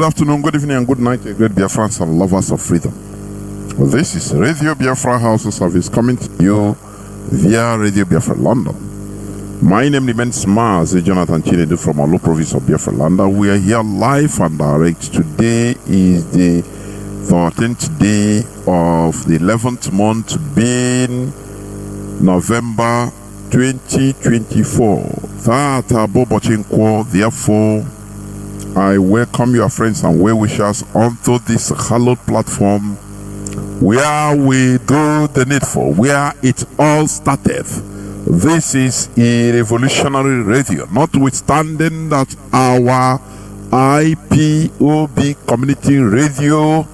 Good afternoon, good evening, and good night, great Biafrans and lovers of freedom. This is Radio Biafra House of Service coming to you via Radio Biafra London. My name remains Mazi Jonathan Chinedu from Olu province of Biafra London. We are here live and direct. Today is the 13th day of the 11th month, being November 2024. Therefore, I welcome your friends and well-wishers onto this hallowed platform where we do the needful, where it all started. This is a revolutionary radio, notwithstanding that our IPOB community radio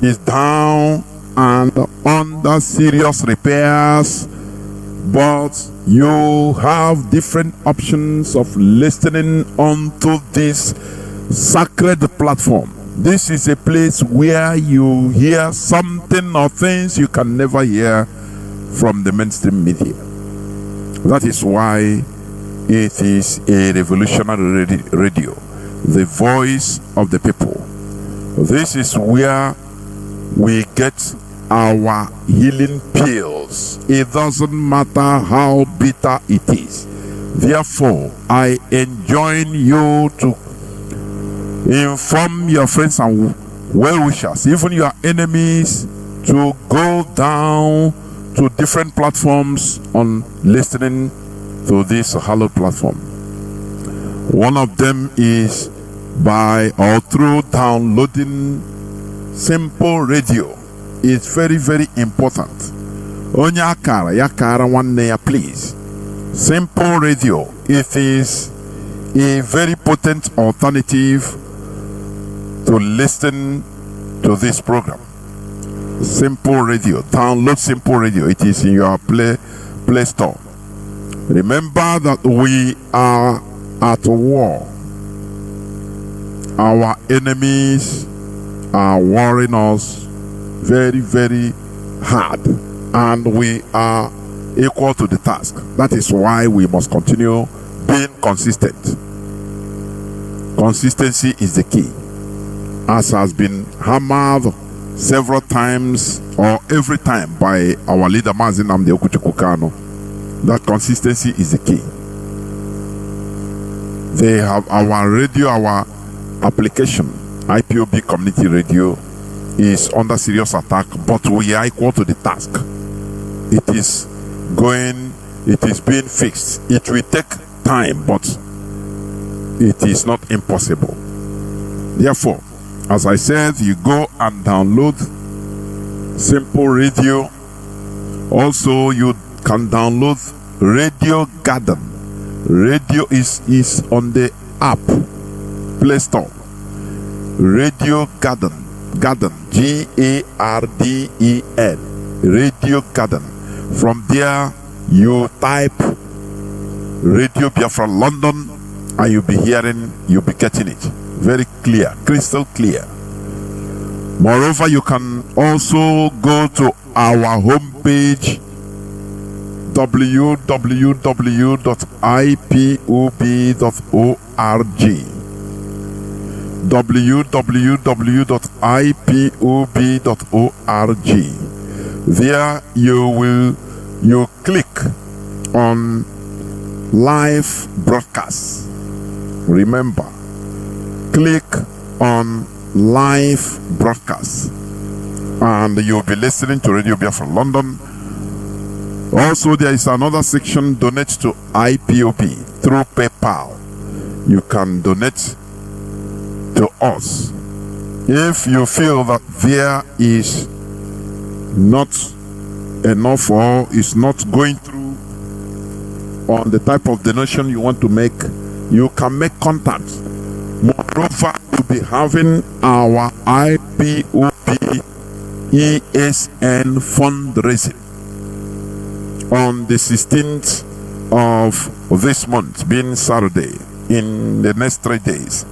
is down and under serious repairs, but you have different options of listening onto this sacred platform. This is a place where you hear something or things you can never hear from the mainstream media. That is why it is a revolutionary radio, the voice of the people. This is where we get our healing pills. It doesn't matter how bitter it is. Therefore, I enjoin you to inform your friends and well-wishers, even your enemies, to go down to different platforms on listening to this hallowed platform. One of them is by or through downloading Simple Radio. It's very, very important. Onya akara yakara one day, please. Simple Radio. It is a very potent alternative to listen to this program. Simple Radio. Download Simple Radio. It is in your Play Store. Remember that we are at war. Our enemies are warring us very, very hard, and we are equal to the task. That is why we must continue being consistent. Consistency is the key, as has been hammered several times or every time by our leader Mazi Nnamdi Kanu. That consistency is the key. They have our radio, our application, IPOB Community Radio, is under serious attack, but we are equal to the task. It is being fixed. It will take time, but it is not impossible. Therefore, as I said, you go and download Simple Radio. Also, you can download Radio Garden. Radio is on the app, Play Store. Radio Garden, Garden, Radio Garden. From there, you type Radio Biafra London, and you'll be getting it. Very clear, crystal clear. Moreover, you can also go to our homepage, www.ipob.org. www.ipob.org. There you click on live broadcast. Remember, click on live broadcast and you'll be listening to Radio Biafra London. Also, there is another section, donate to IPOB through PayPal. You can donate to us. If you feel that there is not enough or is not going through on the type of donation you want to make, you can make contact. Moreover, we'll be having our IPOB ESN fundraising on the 16th of this month, being Saturday, in the next 3 days.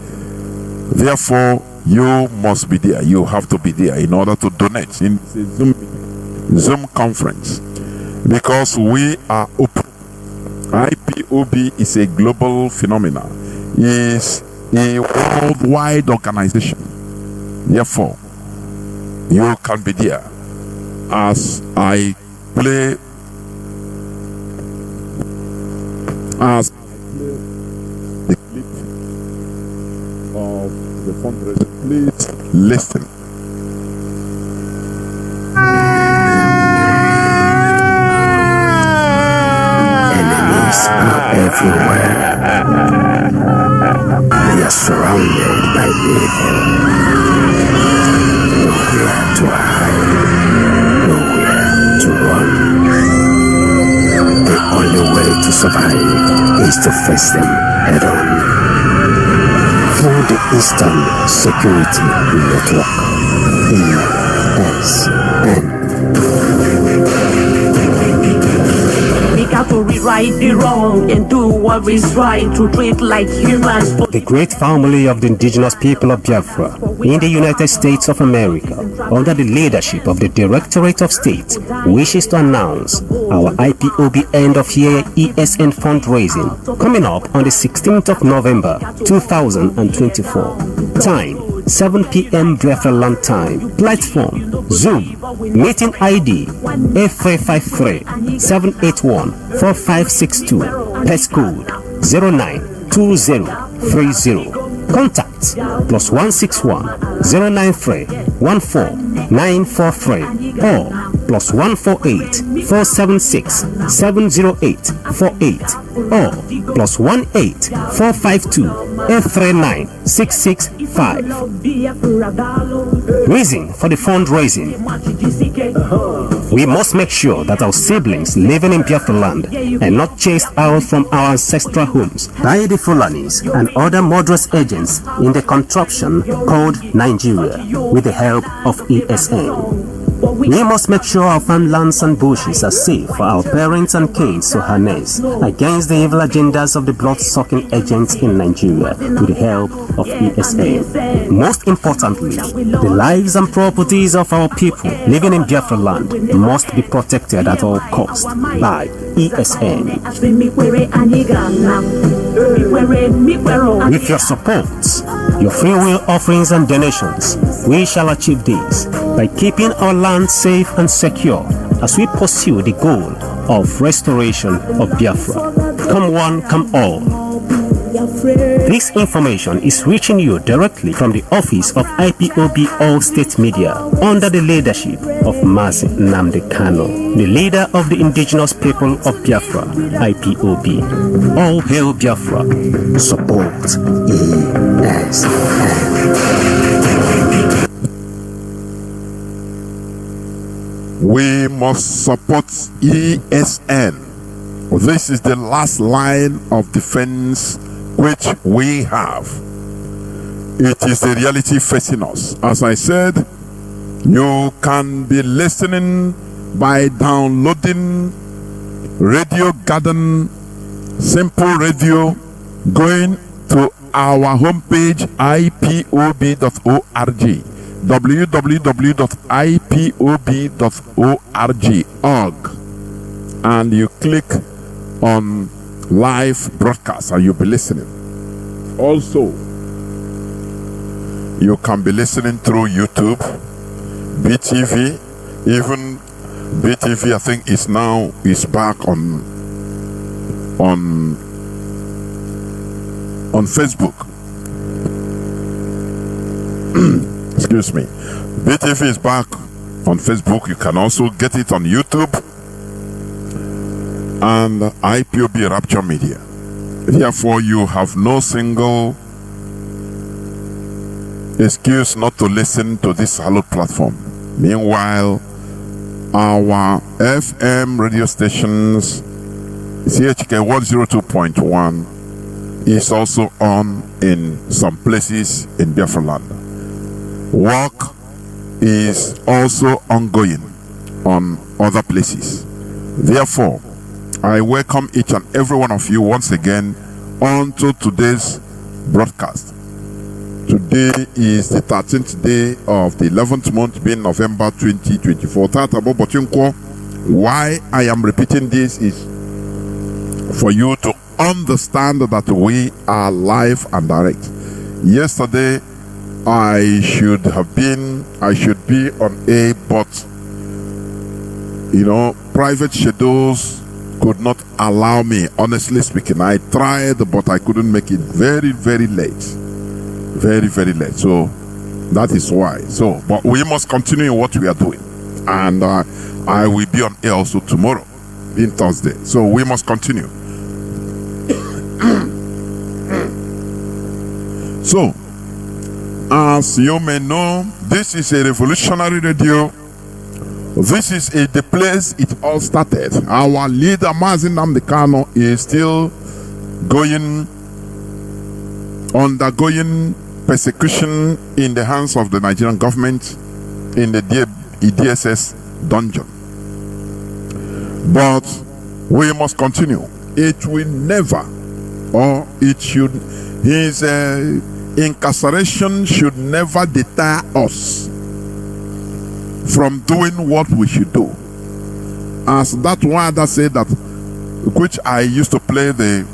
Therefore, you must be there. You have to be there in order to donate in Zoom conference, because we are open. IPOB is a global phenomenon. It's a worldwide organization. Therefore, you can be there as I play the clip of the fundraiser. Please listen. Enemies are everywhere. We are surrounded by evil. Nowhere to hide, nowhere to run. The only way to survive is to face them head on. Through the Eastern Security Network, ESN. We got to rewrite the wrong and do what is right, to treat like humans. The great family of the indigenous people of Biafra in the United States of America, under the leadership of the Directorate of State, wishes to announce our IPOB end of year ESN fundraising coming up on the 16th of November 2024. Time 7 p.m. Biafra land time. Platform Zoom. Meeting ID F353-781-4562. Passcode 092030. Contact +161-093-14943 or +148-476-70848 or +18452-839-665. Reason for the fundraising. We must make sure that our siblings living in Biafra land are not chased out from our ancestral homes by the Fulanis and other murderous agents in the contraption called Nigeria with the help of ESN. We must make sure our farmlands and bushes are safe for our parents and kids to harness against the evil agendas of the blood-sucking agents in Nigeria with the help of ESN. Most importantly, the lives and properties of our people living in Biafra land must be protected at all costs by ESN. With your support, your free will offerings and donations, we shall achieve this by keeping our land safe and secure as we pursue the goal of restoration of Biafra. Come one, come all. This information is reaching you directly from the office of IPOB All State Media under the leadership of Mazi Nnamdi Kanu, the leader of the indigenous people of Biafra, IPOB. All hail Biafra. Support ESN. We must support ESN. This is the last line of defense which we have. It is the reality facing us. As I said, you can be listening by downloading Radio Garden, Simple Radio, going to our homepage ipob.org, www.ipob.org, and you click on live broadcast and you'll be listening. Also, you can be listening through YouTube, BTV, even BTV I think is back on Facebook. Excuse me. BTV is back on Facebook. You can also get it on YouTube and IPOB Rapture Media. Therefore, you have no single excuse not to listen to this hallowed platform. Meanwhile, our FM radio stations, CHK 102.1, is also on in some places in Biafra land. Work is also ongoing on other places. Therefore, I welcome each and every one of you once again onto today's broadcast. Today is the 13th day of the 11th month, being November 2024. Why I am repeating this is for you to understand that we are live and direct. Yesterday, I should be on air, but you know, private schedules could not allow me. Honestly speaking, I tried, but I couldn't make it. Very, very late. Very, very late. So that is why. So, but we must continue what we are doing, and I will be on air also tomorrow, being Thursday. So we must continue. So, as you may know, this is a revolutionary radio. This is the place it all started. Our leader, Mazi Nnamdi Kanu, is still undergoing persecution in the hands of the Nigerian government in the DSS dungeon. But we must continue. It will never, or it should, his incarceration should never deter us from doing what we should do. As that one that said that, which I used to play the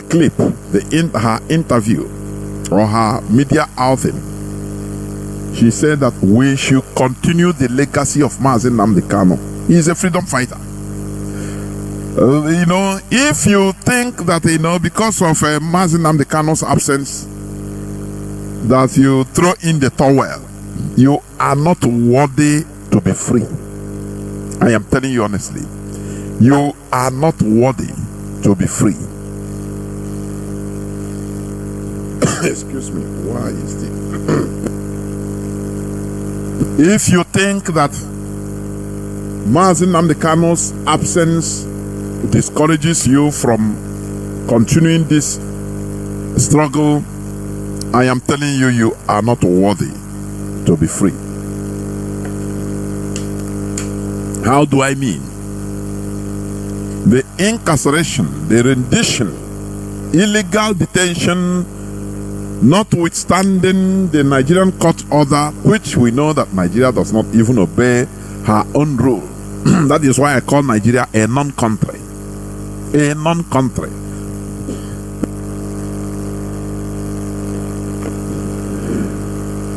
clip, her interview or her media outing. She said that we should continue the legacy of Mazi Nnamdi Kanu. He is a freedom fighter. You know, if you think that, you know, because of Mazi Nnamdi Kanu's absence, that you throw in the towel, you are not worthy to be free. I am telling you honestly, you are not worthy to be free. Excuse me, why is this? If you think that Mazi Nnamdi Kanu's absence discourages you from continuing this struggle, I am telling you, you are not worthy to be free. How do I mean? The incarceration, the rendition, illegal detention, notwithstanding the Nigerian court order, which we know that Nigeria does not even obey her own rule. That is why I call Nigeria a non-country. A non-country.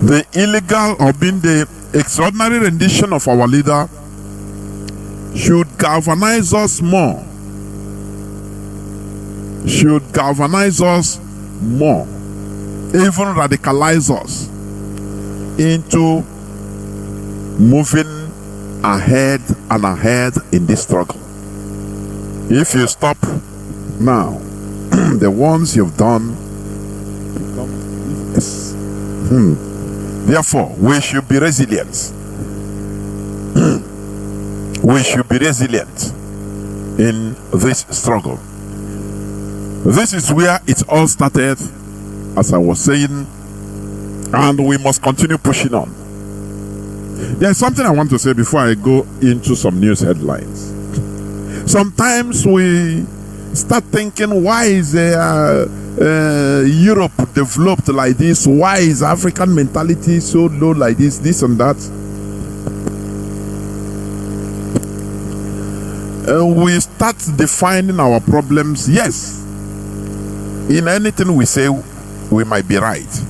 The illegal, or being the extraordinary rendition of our leader, should galvanize us more. Should galvanize us more. Even radicalize us into moving ahead and ahead in this struggle. If you stop now, the ones you've done become yes. Therefore, we should be resilient. We should be resilient in this struggle. This is where it all started, as I was saying, and we must continue pushing on. There's something I want to say before I go into some news headlines. Sometimes we start thinking, why is Europe developed like this? Why is African mentality so low like this and that? We start defining our problems. Yes, in anything we say, we might be right.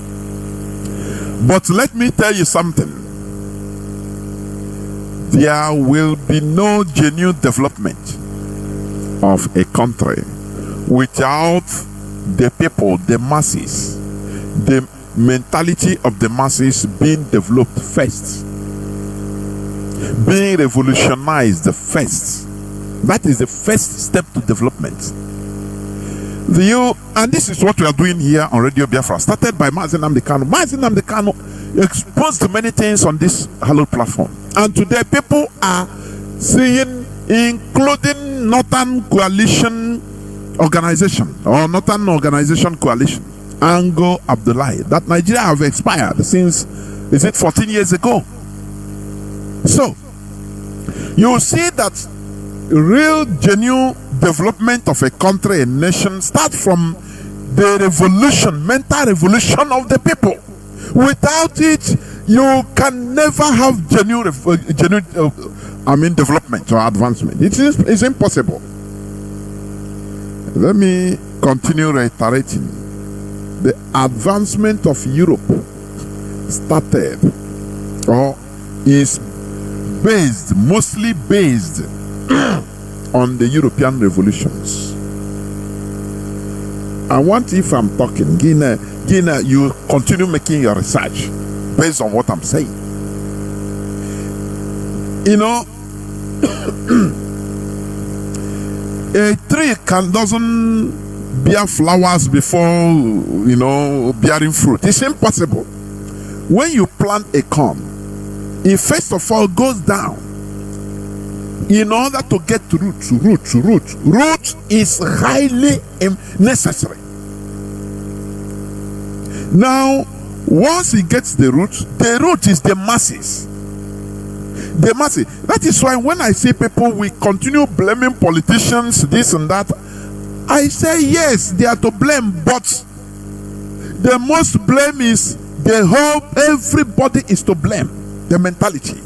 But let me tell you something. There will be no genuine development of a country without the people, the masses, the mentality of the masses being developed first, being revolutionized first. That is the first step to development. And this is what we are doing here on Radio Biafra, started by Mazi Nnamdi Kanu. Mazi Nnamdi Kanu exposed many things on this hallowed platform, and today people are seeing, including Northern Coalition Organization or Northern Organization Coalition, Ango Abdullahi, that Nigeria have expired since, is it 14 years ago? So you see that real genuine development of a country, a nation, start from the revolution, mental revolution of the people. Without it, you can never have genuine development or advancement. It's impossible. Let me continue reiterating the advancement of Europe started or is based, mostly based on the European revolutions. I want, if I'm talking, Gina, you continue making your research based on what I'm saying. You know, a tree doesn't bear flowers before, you know, bearing fruit. It's impossible. When you plant a corn, it first of all goes down in order to get to root. Root is highly necessary. Now, once it gets the root is the masses. The masses. That is why when I see people, we continue blaming politicians, this and that. I say yes, they are to blame, but the most blame is the whole, everybody is to blame. The mentality.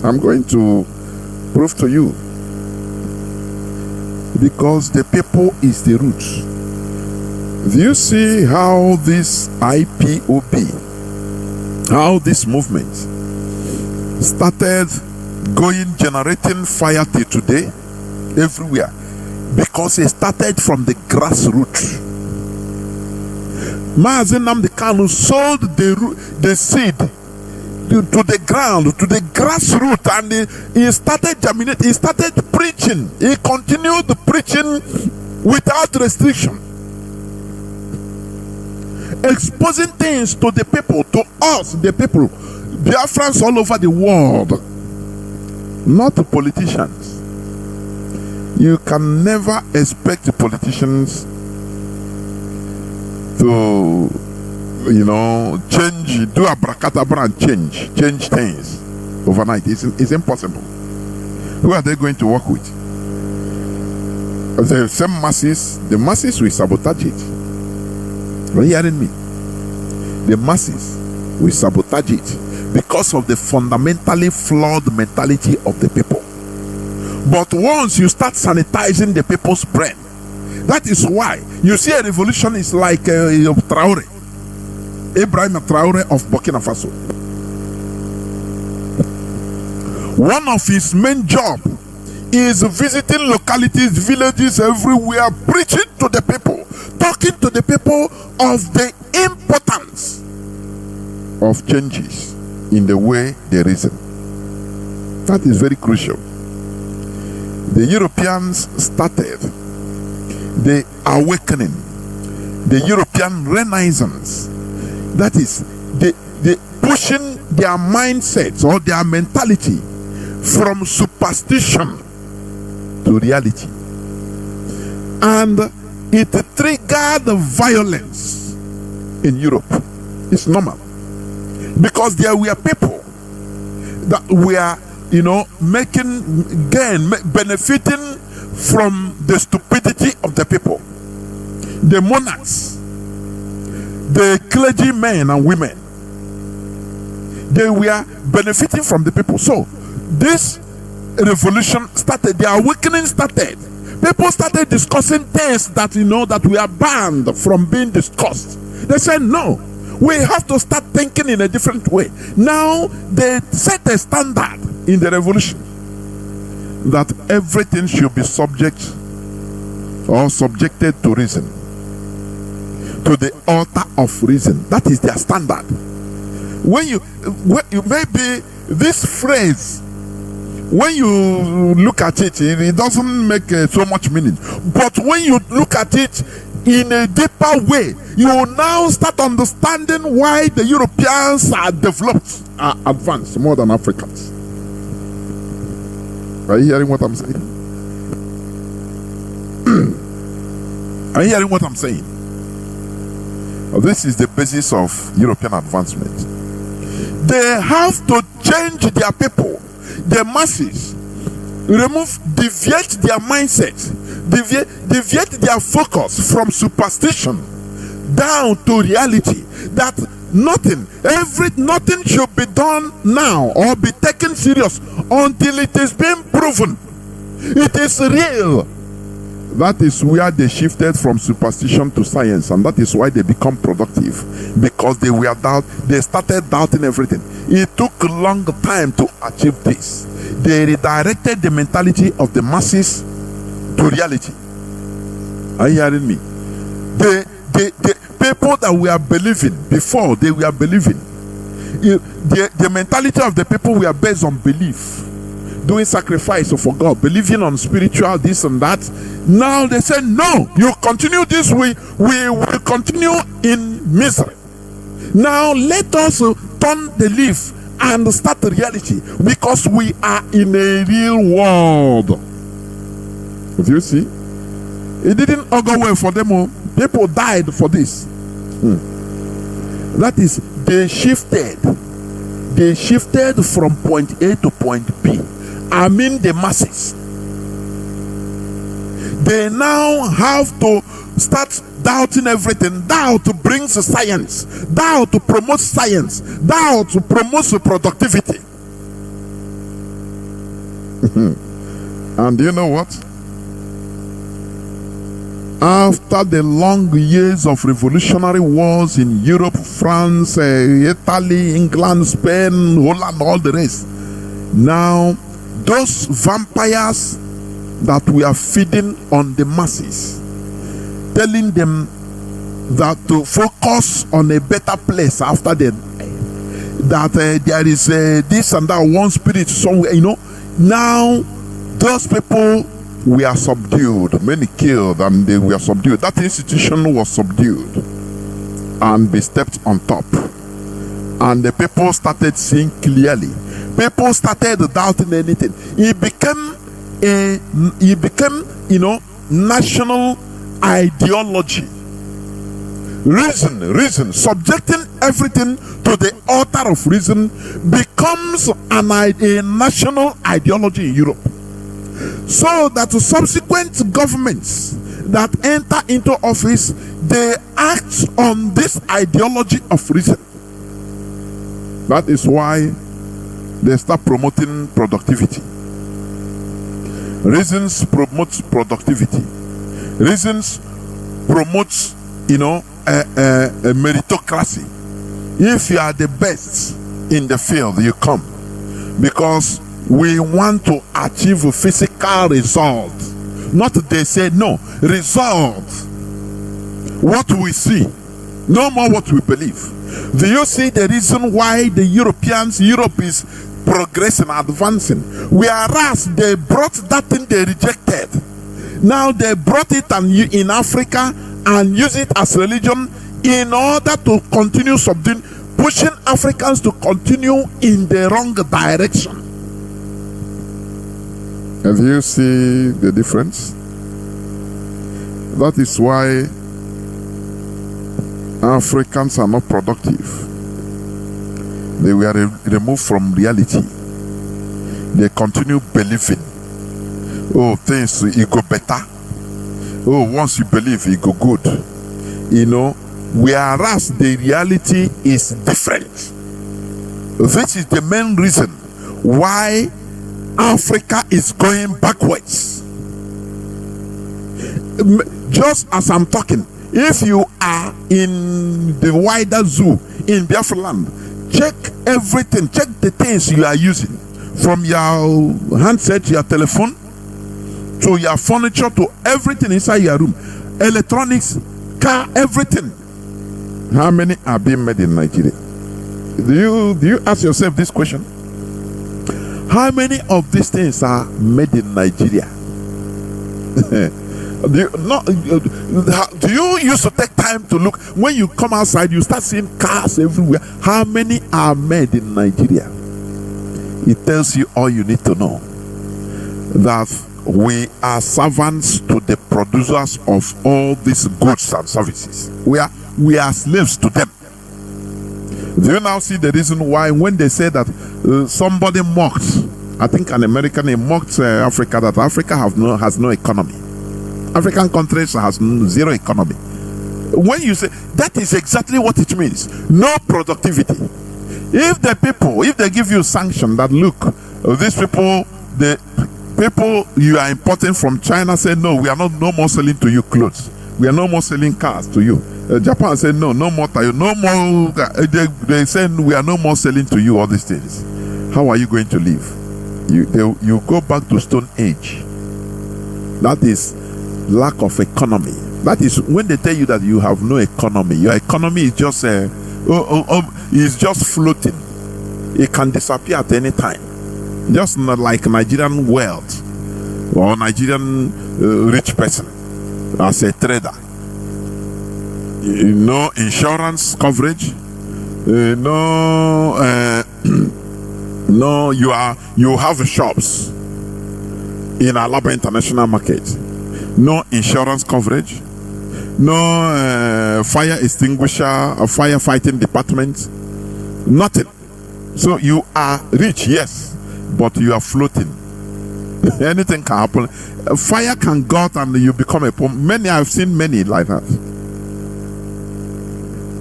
I'm going to prove to you, because the people is the root. Do you see how this IPOB, how this movement started going, generating fire till today everywhere? Because it started from the grassroots. Mazi Nnamdi Kanu sold the seed to the ground, to the grassroots, and he started germinating, he started preaching, he continued preaching without restriction, exposing things to the people, to us, the people, Biafrans all over the world, not the politicians. You can never expect the politicians to, you know, change, do abracadabra and change things overnight. It's impossible. Who are they going to work with? The same masses, the masses will sabotage it. Are you hearing me? The masses will sabotage it because of the fundamentally flawed mentality of the people. But once you start sanitizing the people's brain, that is why you see a revolution is like Traore, Ibrahim Traore of Burkina Faso. One of his main job is visiting localities, villages everywhere, preaching to the people, talking to the people of the importance of changes in the way they reason. That is very crucial. The Europeans started the awakening, the European Renaissance. That is, the pushing their mindsets or their mentality from superstition to reality. And it triggered violence in Europe. It's normal. Because there were people that were, you know, benefiting from the stupidity of the people. The monarchs, the clergymen and women, they were benefiting from the people. So this revolution started, the awakening started. People started discussing things that, you know, that were banned from being discussed. They said, no, we have to start thinking in a different way. Now they set a standard in the revolution that everything should be subjected to reason, to the altar of reason. That is their standard. When you maybe this phrase, when you look at it, it doesn't make so much meaning. But when you look at it in a deeper way, you will now start understanding why the Europeans are developed, are advanced more than Africans. Are you hearing what I'm saying? Are you hearing what I'm saying? This is the basis of European advancement. They have to change their people, the masses, deviate their mindset, deviate their focus from superstition down to reality, that nothing should be done now or be taken serious until it is being proven. It is real. That is where they shifted from superstition to science, and that is why they become productive, because they started doubting everything. It took a long time to achieve this. They redirected the mentality of the masses to reality. Are you hearing me? The people that we are believing before, they were believing. The mentality of the people were based on belief, doing sacrifice for God, believing on spiritual this and that. Now they say, no, you continue this way, we will continue in misery. Now let us turn the leaf and start the reality, because we are in a real world. Do you see? It didn't all go well for them. People died for this. That is, they shifted from point A to point B. I mean the masses. They now have to start doubting everything. Thou to bring science, thou to promote science, thou to promote productivity. And you know what? After the long years of revolutionary wars in Europe, France, Italy, England, Spain, Holland, all the rest, now those vampires that we are feeding on the masses, telling them that to focus on a better place after they die, that there is this and that one spirit somewhere, now those people were subdued, many killed, and they were subdued. That institution was subdued and they stepped on top, and the people started seeing clearly. People started doubting anything. It became national ideology. Reason, subjecting everything to the altar of reason becomes a national ideology in Europe. So that subsequent governments that enter into office, they act on this ideology of reason. That is why they start promoting productivity. Reasons promote productivity. Reasons promotes, a meritocracy. If you are the best in the field, you come, because we want to achieve a physical result. Not they say no, result. What we see, no more what we believe. Do you see the reason why the Europe is progressing, advancing? Whereas they brought that thing they rejected. Now they brought it in Africa and use it as religion in order to continue subduing, pushing Africans to continue in the wrong direction. Have you seen the difference? That is why Africans are not productive. They were removed from reality. They continue believing. Oh, things it go better. Oh, once you believe, it go good. Whereas the reality is different. This is the main reason why Africa is going backwards. Just as I'm talking, if you are in the wider zoo in Biafran land, check everything, check the things you are using, from your handset, your telephone, to your furniture, to everything inside your room, electronics, car, everything. How many are being made in Nigeria? Do you ask yourself this question? How many of these things are made in Nigeria? Do you used to take time to look? When you come outside, you start seeing cars everywhere. How many are made in Nigeria? It tells you all you need to know. That we are servants to the producers of all these goods and services. We are slaves to them. Do you now see the reason why when they say that somebody mocked, I think an American, he mocked Africa, that Africa has no economy. African countries has zero economy. When you say, that is exactly what it means. No productivity. If they give you sanction that, look, these people, People you are importing from China say, no, we are no more selling to you clothes. We are no more selling cars to you. Japan say, no more Toyota, no more. They say, we are no more selling to you all these things. How are you going to live? You go back to Stone Age. That is lack of economy. That is when they tell you that you have no economy. Your economy is just is just floating. It can disappear at any time. Just not like Nigerian wealth or Nigerian rich person as a trader. No insurance coverage. No, you have shops in Alaba International Market. No insurance coverage. No fire extinguisher or firefighting department. Nothing. So you are rich, yes, but you are floating. Anything can happen. Fire can go out and you become a poor. I've seen many like that.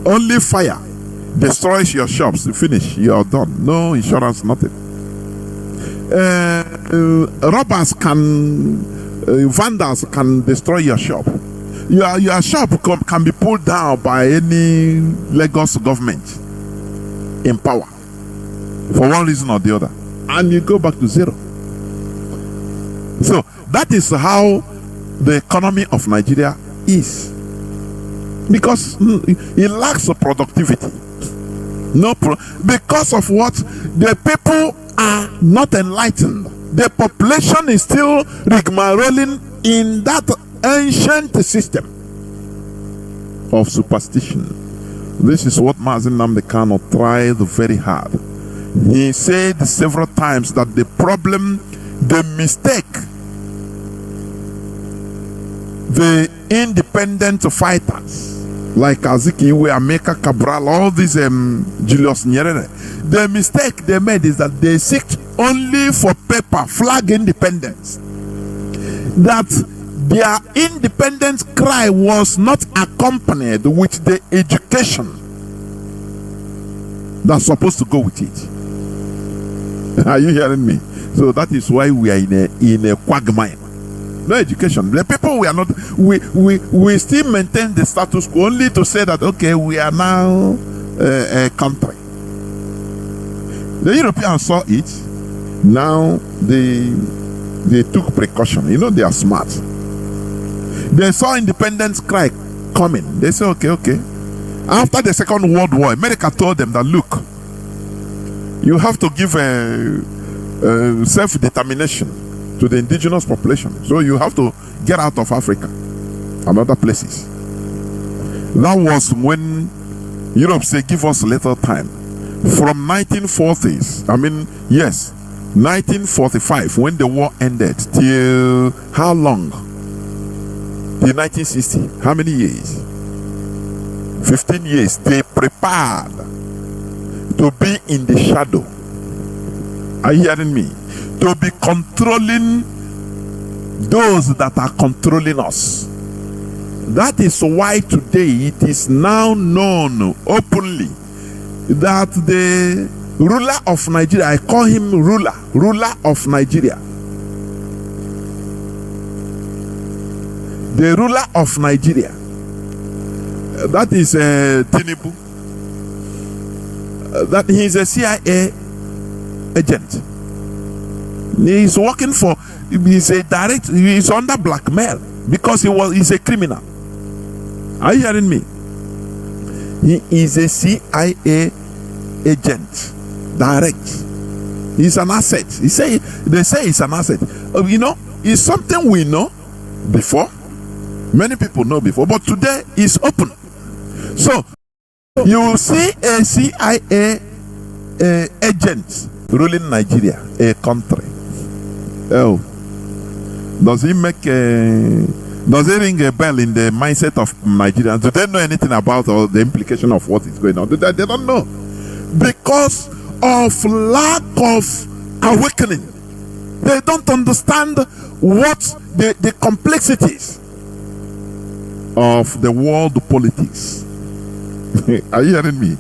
Only fire destroys your shops. You finish. You are done. No insurance, nothing. Robbers vandals can destroy your shop. Your shop can be pulled down by any Lagos government in power for one reason or the other, and you go back to zero. So that is how the economy of Nigeria is, because it lacks productivity. Because of what? The people are not enlightened. The population is still rigmaroling in that ancient system of superstition. This is what Mazi Nnamdi Kanu tried very hard. He said several times that the problem, the mistake, the independent fighters like Azikiwe, Ameka Cabral, all these Julius Nyerere, the mistake they made is that they seeked only for paper, flag independence. That their independence cry was not accompanied with the education that's supposed to go with it. Are you hearing me? So that is why we are in a quagmire. No education. The people we are not. We still maintain the status quo only to say that okay, we are now a country. The Europeans saw it. Now they took precaution. You know, they are smart. They saw independence cry coming. They said okay. After the Second World War, America told them that look, you have to give self-determination to the indigenous population. So you have to get out of Africa and other places. That was when Europe said, give us a little time. From 1940s, 1945, when the war ended, till how long? Till 1960. How many years? 15 years. They prepared to be in the shadow. Are you hearing me? To be controlling those that are controlling us. That is why today it is now known openly that the ruler of Nigeria, I call him ruler of Nigeria. The ruler of Nigeria, that is Tinubu. That he is a CIA agent. He is working for, he's under blackmail because he's a criminal. Are you hearing me? He is a CIA agent, direct. He's an asset. They say it's an asset. It's something we know before. Many people know before, but today it's open. So you will see a CIA agent ruling Nigeria, a country. Oh, does it ring a bell in the mindset of Nigerians? Do they know anything about all the implication of what is going on? They don't know, because of lack of awakening. They don't understand what the complexities of the world politics. Are you hearing me?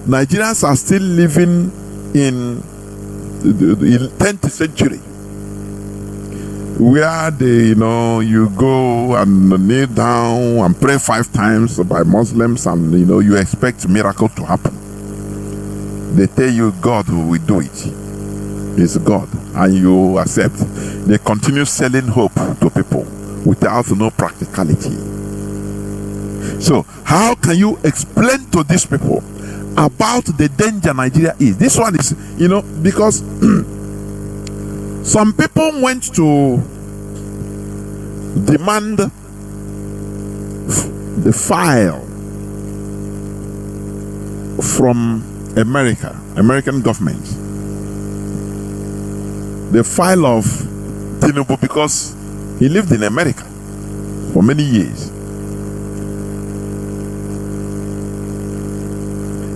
Nigerians are still living in 10th century. where they, you go and kneel down and pray 5 times by Muslims, and you expect miracle to happen. They tell you God will do it. It's God, and you accept. They continue selling hope to people without no practicality. So how can you explain to these people about the danger Nigeria is? This one is, because some people went to demand the file from American government, the file of Tinubu, because he lived in America for many years.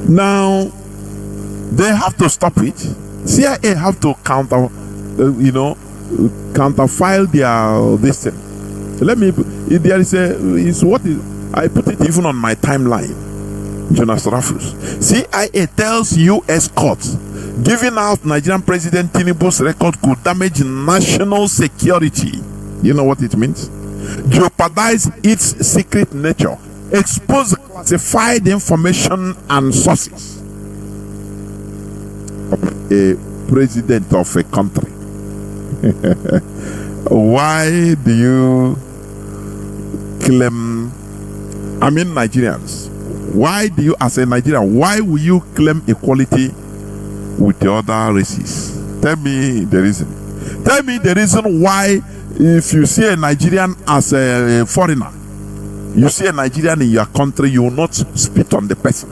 Now they have to stop it. CIA have to counterfile their this thing. Let me. There is what is. I put it even on my timeline. Jonas Rafus. CIA tells U.S. courts giving out Nigerian President Tinubu's record could damage national security. You know what it means? Jeopardize its secret nature. Expose classified information and sources of a president of a country. Why do you claim, Nigerians, why do you, as a Nigerian, why will you claim equality with the other races? Tell me the reason. Tell me the reason why, if you see a Nigerian as a foreigner, you see a Nigerian in your country, you will not spit on the person.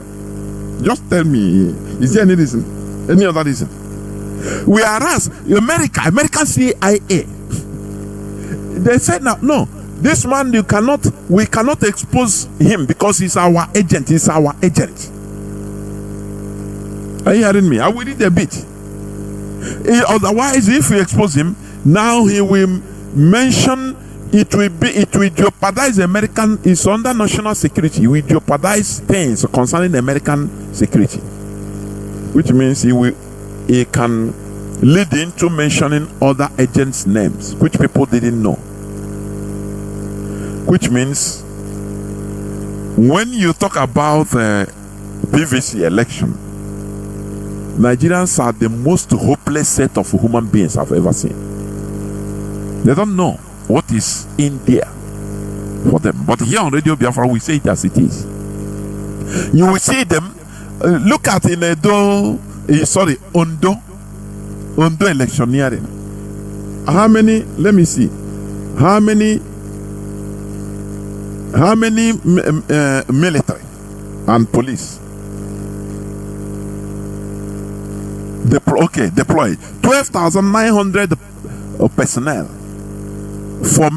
Just tell me, is there any reason? Any other reason? Whereas American CIA, they said no, this man we cannot expose him because he's our agent. He's our agent. Are you hearing me? I will read a bit. Otherwise, if we expose him, now he will mention. It will jeopardize American. It's under national security. It will jeopardize things concerning American security, which means he can lead into mentioning other agents' names, which people didn't know. Which means when you talk about PVC election, Nigerians are the most hopeless set of human beings I've ever seen. They don't know what is in there for them. But here on Radio Biafra, we say it as it is. You will see them. Look at in Ondo electioneering. How many? Let me see. How many military and police deployed 12,900 personnel for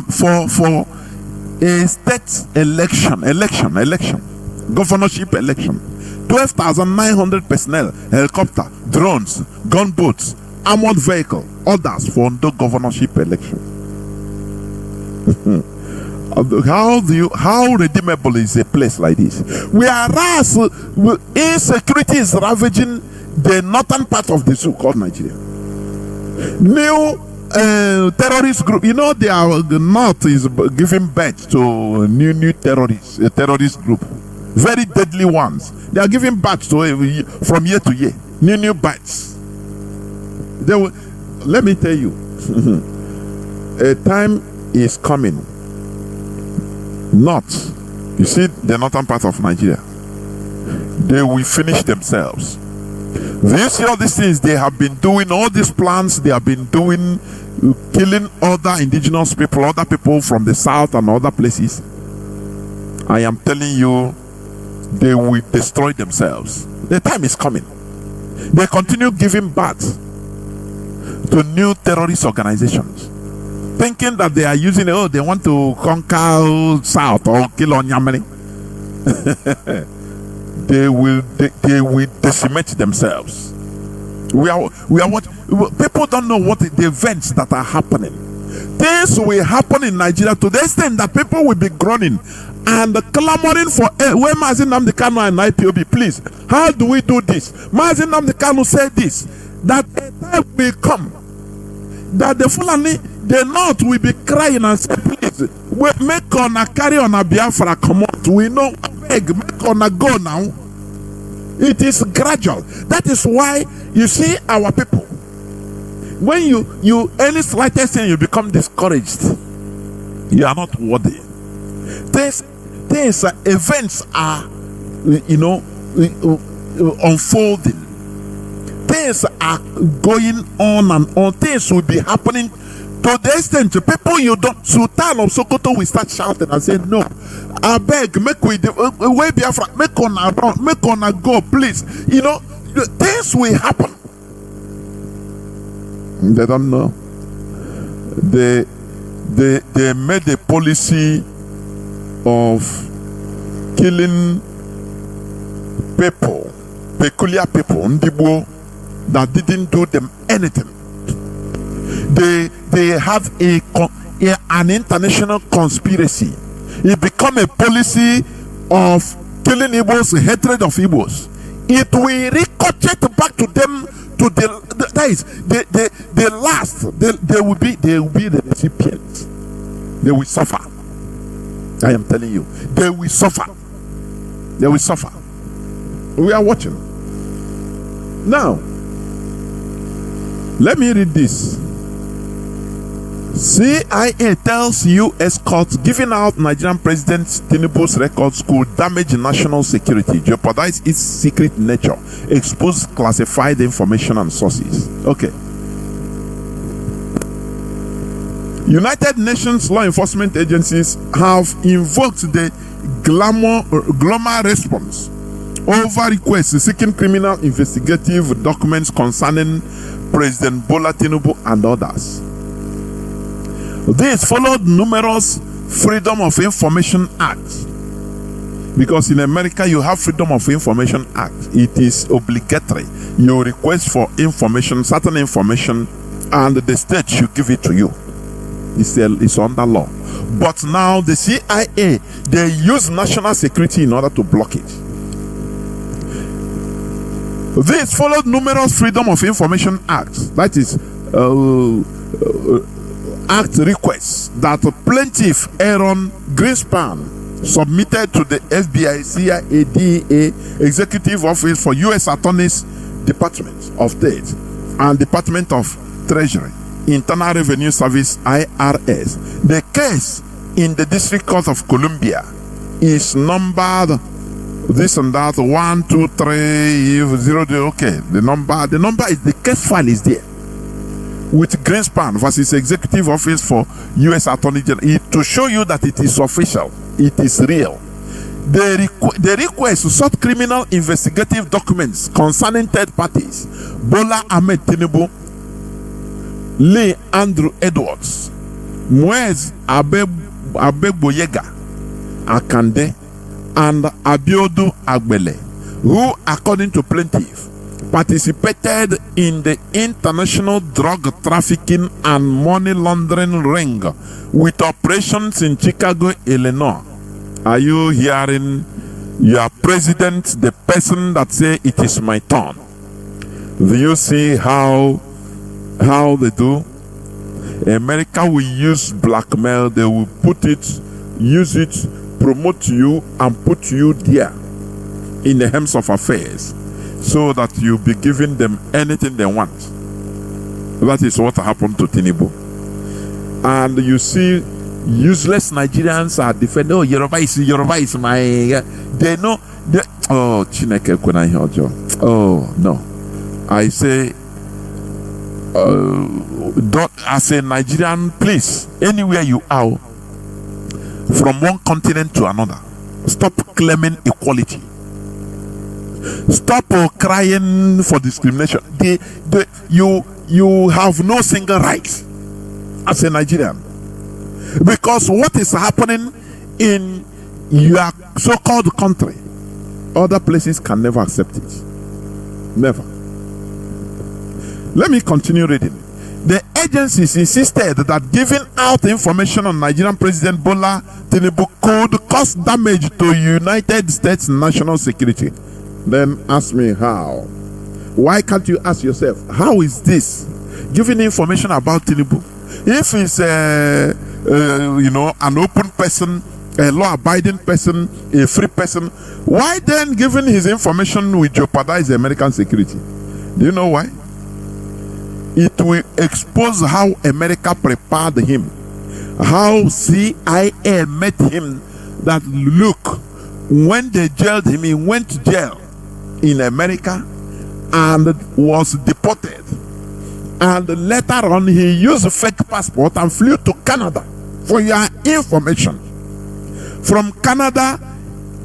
a state election, governorship election. 12,900 personnel, helicopter, drones, gunboats, armored vehicle, others for the governorship election. How redeemable is a place like this? Whereas insecurity is ravaging the northern part of the so-called Nigeria. New terrorist group, the north is giving birth to new terrorist group, very deadly ones. They are giving birth to from year to year, new births. Let me tell you, a time is coming. You see the northern part of Nigeria, they will finish themselves. Do you see all these things they have been doing? All these plans they have been doing, killing other indigenous people, other people from the south and other places. I am telling you, they will destroy themselves. The time is coming. They continue giving birth to new terrorist organizations, thinking that they are using they want to conquer south or kill Onyamani. They will decimate themselves. We are what people don't know what the events that are happening. Things will happen in Nigeria to the extent that people will be groaning and clamoring for where Mazi Nnamdi Kanu and IPOB, please, how do we do this? Mazi Nnamdi Kanu said this, that a time will come that the Fulani, the North will be crying and say, please, make on a carry on a Biafra, come out. We know, beg, make on a go now. It is gradual. That is why you see our people. When you any slightest thing, you become discouraged. You are not worthy. Events are, unfolding. Things are going on and on. Things will be happening to the extent people you don't. Sultan of Sokoto will start shouting and say, "No, I beg, make we way Biafra, make on a run, make on a go, please." Things will happen. They don't know. They made a policy of killing people, peculiar people, Ndibo, that didn't do them anything. They have an international conspiracy. It become a policy of killing Igbos, hatred of Igbos. It will ricochet back to them. To that is the last. They will be the recipients. They will suffer. I am telling you, they will suffer. They will suffer. We are watching. Now, let me read this. CIA tells U.S. courts giving out Nigerian President Tinubu's records could damage national security, jeopardize its secret nature, expose classified information and sources. Okay. United Nations law enforcement agencies have invoked the glamour response over requests seeking criminal investigative documents concerning President Bola Tinubu and others. This followed numerous Freedom of Information Acts. Because in America you have Freedom of Information Act. It is obligatory. You request for information, certain information, and the state should give it to you. It's under law. But now the CIA, they use national security in order to block it. This followed numerous Freedom of Information Acts. That is act requests that plaintiff Aaron Greenspan submitted to the FBI, CIA, DEA, Executive Office for U.S. Attorney's Department of State and Department of Treasury, Internal Revenue Service, IRS. The case in the District Court of Columbia is numbered this and that 1, 2, 3, 0. Okay, the number is the case file is there. With Greenspan versus Executive Office for U.S. Attorney General, to show you that it is official, it is real. The request sought criminal investigative documents concerning third parties: Bola Ahmed Tinubu, Lee Andrew Edwards, Muez Abegboyega Akande, and Abiodu Agbele, who, according to plaintiff, participated in the international drug trafficking and money laundering ring with operations in Chicago, Illinois. Are you hearing your president, the person that say it is my turn? Do you see how they do? America will use blackmail. They will use it, promote you and put you there in the helms of affairs, so that you be giving them anything they want. That is what happened to Tinubu. And you see, useless Nigerians are defending, oh, Yoruba is my... They know... Oh, Chineke Kwena Hiojo. Oh, no. I say, don't, as a Nigerian, please, anywhere you are, from one continent to another, stop claiming equality. Stop crying for discrimination. You have no single right as a Nigerian, because what is happening in your so-called country, other places can never accept it. Never. Let me continue reading. The agencies insisted that giving out information on Nigerian President Bola Tinubu could cause damage to United States national security. Then ask me how. Why can't you ask yourself, how is this? Giving information about Tinubu If he's an open person, a law-abiding person, a free person, why then giving his information will jeopardize American security? Do you know why? It will expose how America prepared him, how CIA met him. That look, when they jailed him, he went to jail in America and was deported. And later on, he used a fake passport and flew to Canada. For your information, from Canada,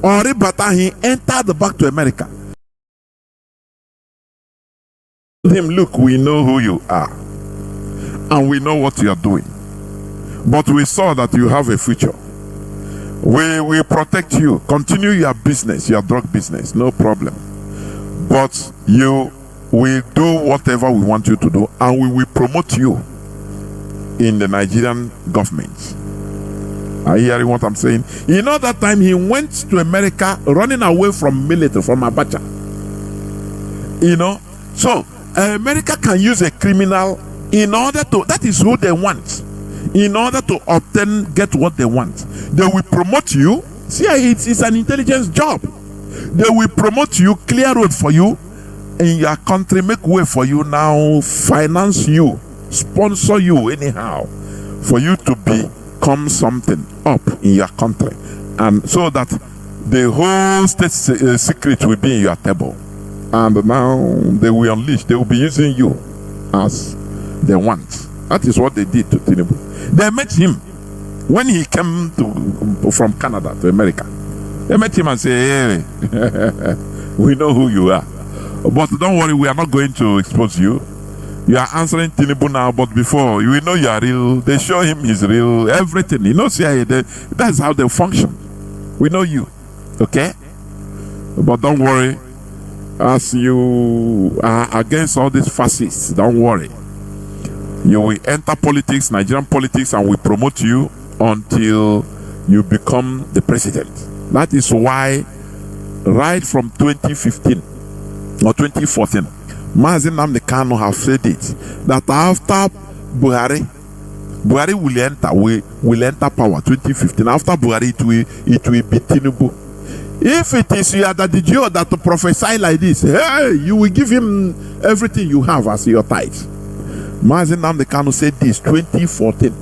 Oribata, he entered back to America. Him, look, we know who you are, and we know what you are doing. But we saw that you have a future. We will protect you. Continue your business, your drug business, no problem. But you will do whatever we want you to do, and we will promote you in the Nigerian government. Are you hearing what I'm saying? You know, that time he went to America running away from military, from Abacha. You know, so America can use a criminal in order to, that is who they want, in order to get what they want. They will promote you. See, it's an intelligence job. They will promote you, clear road for you in your country, make way for you now, finance you, sponsor you anyhow, for you to become something up in your country, and so that the whole state secret will be in your table. And now they will unleash, they will be using you as they want. That is what they did to Tinubu. They met him when he came from Canada to America. They met him and said, hey, we know who you are, but don't worry, we are not going to expose you. You are answering Tinubu now, but before, you know you are real. They show him his real, everything. You know, CIA, that's how they function. We know you, okay? But don't worry, as you are against all these fascists, don't worry. You will enter politics, Nigerian politics, and we promote you until you become the president. That is why, right from 2015 or 2014, Mazi Nnamdi Kanu have said it, that after Buhari will enter power 2015. After Buhari, it will be Tinubu. If it is you that the Jew that to prophesy like this, hey, you will give him everything you have as your tithe. Mazi Nnamdi Kanu said this 2014.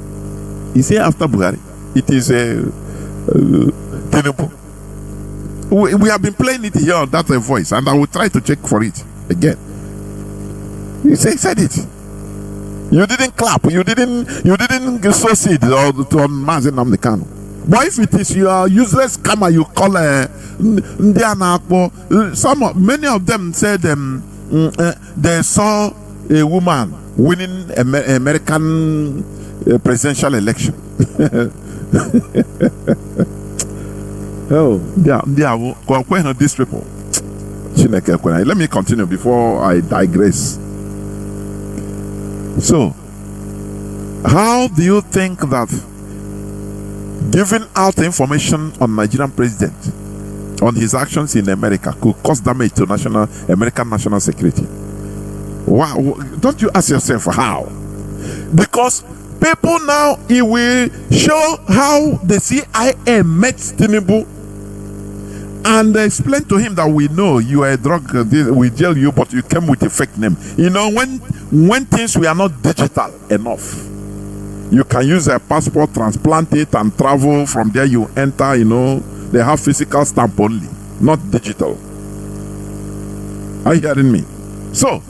He said after Buhari, it is Tinubu. We have been playing it here on that voice, and I will try to check for it again. He said it. You didn't clap. You didn't sow seed on Mazi Nnamdi Kanu. But if it is your useless scammer you call many of them said they saw a woman winning American presidential election. Oh, these people. Let me continue before I digress. So, how do you think that giving out information on Nigerian president, on his actions in America, could cause damage to American national security? Wow, don't you ask yourself how? Because people now, it will show how the CIA met Tinubu and explain to him that we know you are a drug, we jail you, but you came with a fake name. You know, when things were not digital enough, you can use a passport, transplant it, and travel from there. You enter, you know, they have physical stamp only, not digital. Are you hearing me? So,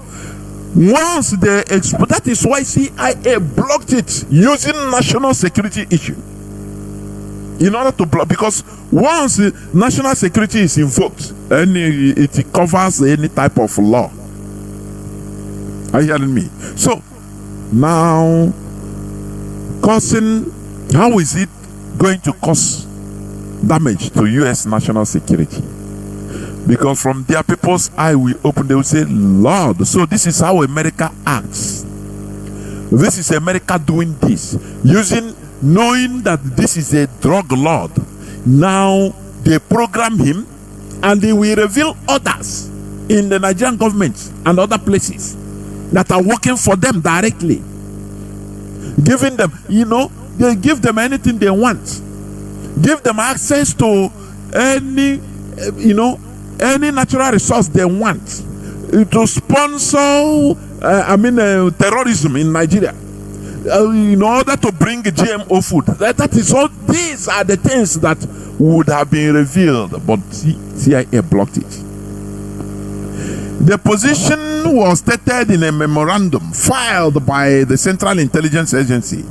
once they that is why CIA blocked it using national security issue. In order to block, because once national security is invoked, it covers any type of law. Are you hearing me? So, now, how is it going to cause damage to U.S. national security? Because from their people's eye will open, they will say, Lord, so this is how America acts. This is America doing this, knowing that this is a drug lord. Now they program him, and they will reveal others in the Nigerian government and other places that are working for them directly. giving them, they give them anything they want. Give them access to any, any natural resource they want. To sponsor, terrorism in Nigeria. In order to bring GMO food. That is all. These are the things that would have been revealed, but CIA blocked it. The position was stated in a memorandum filed by the Central Intelligence Agency,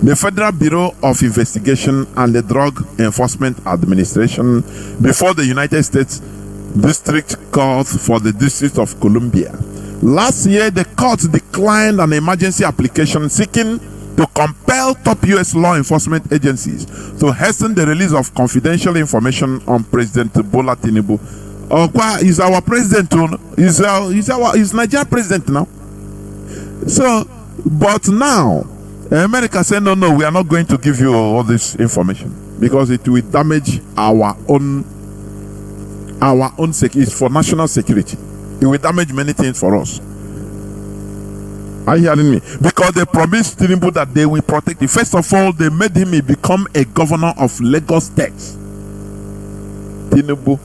the Federal Bureau of Investigation, and the Drug Enforcement Administration before the United States District Court for the District of Columbia. Last year, the court declined an emergency application seeking to compel top U.S. law enforcement agencies to hasten the release of confidential information on President Bola Tinubu. Is our president? Is Nigeria president now? So, but now, America said, no, we are not going to give you all this information because it will damage our own security. It's for national security. It will damage many things for us. Are you hearing me? Because they promised Tinubu that they will protect it. First of all, they made him become a governor of Lagos State. Tinubu,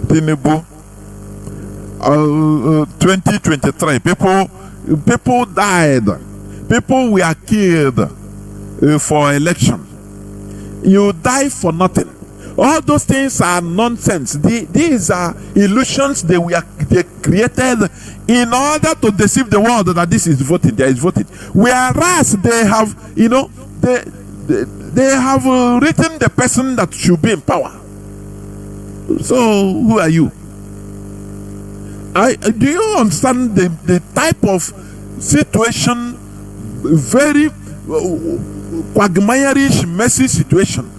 2023, people died. People were killed for election. You die for nothing. All those things are nonsense. These are illusions they created in order to deceive the world that this is voting, there is voting. Whereas they have, they have written the person that should be in power. So who are you? Do you understand the type of situation? Very quagmire-ish, messy situation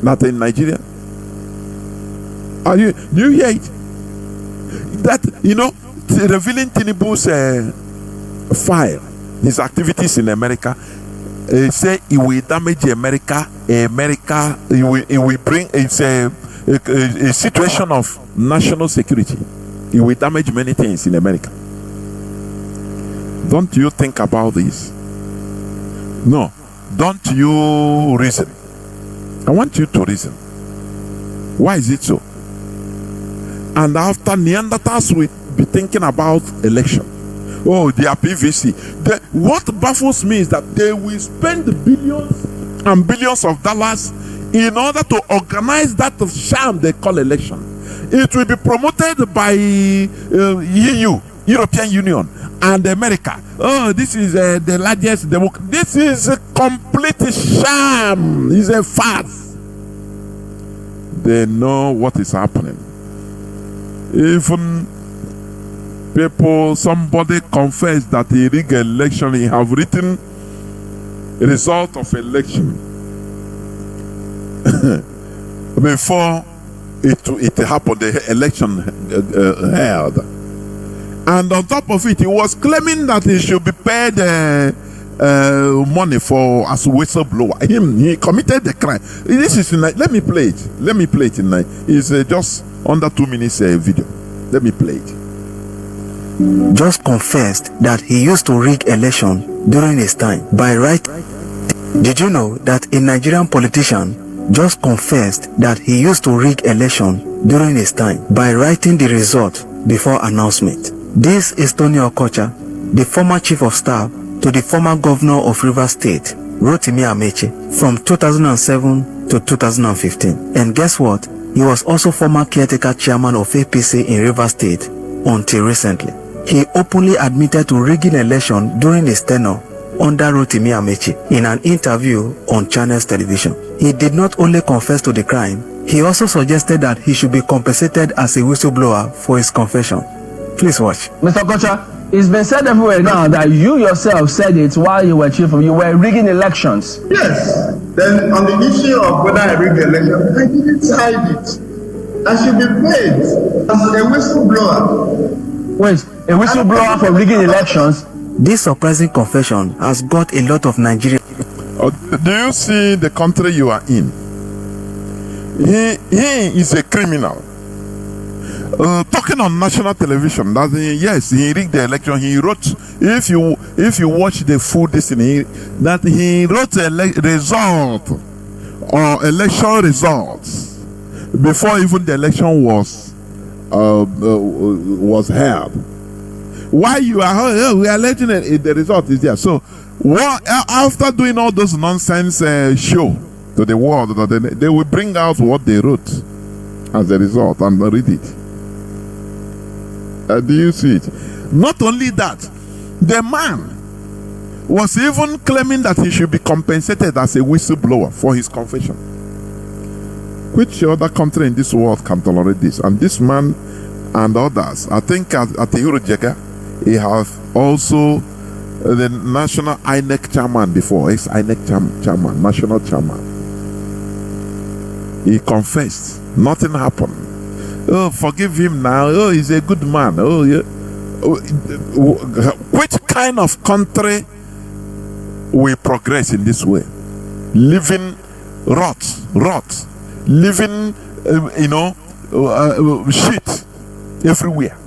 that in Nigeria. Do you hear it? That revealing Tinubu's file, his activities in America, say it will damage America. It will bring a situation of national security. It will damage many things in America. Don't you think about this? No. Don't you reason? I want you to reason. Why is it so? And after Neanderthals will be thinking about election. Oh, they are PVC. What baffles me is that they will spend billions and billions of dollars in order to organize that sham they call election. It will be promoted by EU, European Union, and America. Oh, this is the largest democracy. This is a complete sham. It's a farce. They know what is happening. Even somebody confessed that he rigged election. He have written result of election before it happened. The election held. And on top of it, he was claiming that he should be paid money for as whistleblower. He committed the crime. This is let me play it. Let me play it in night. It's just under 2 minutes video. Let me play it. Just confessed that he used to rig election during his time by right. Did you know that a Nigerian politician just confessed that he used to rig election during his time by writing the result before announcement? This is Tony Okocha, the former chief of staff to the former governor of Rivers State, Rotimi Amechi, from 2007 to 2015. And guess what? He was also former caretaker chairman of APC in Rivers State until recently. He openly admitted to rigging election during his tenure under Rotimi Amechi in an interview on Channels Television. He did not only confess to the crime, he also suggested that he should be compensated as a whistleblower for his confession. Please watch. Mr. Kocha, it's been said everywhere now that you yourself said it while you were chief of, you were rigging elections. Yes. Then on the issue of whether I rigged the election, I didn't hide it. I should be paid as a whistleblower. Wait, a whistleblower for rigging elections? This surprising confession has got a lot of Nigerians. Do you see the country you are in? He is a criminal. talking on national television that yes, he rigged the election. He wrote, if you watch the full destiny, that he wrote result or election results before even the election was held. Why you are we are letting the result is there. So after doing all those nonsense show to the world, they will bring out what they wrote as a result and read it. Do you see it? Not only that, the man was even claiming that he should be compensated as a whistleblower for his confession. Which other country in this world can tolerate this? And this man and others, I think at the Eurojega, he has also the national INEC chairman before, ex-INEC chairman, national chairman. He confessed. Nothing happened. Oh, forgive him now. Oh, he's a good man. Oh, yeah. Which kind of country will progress in this way? Living rot, living, shit everywhere.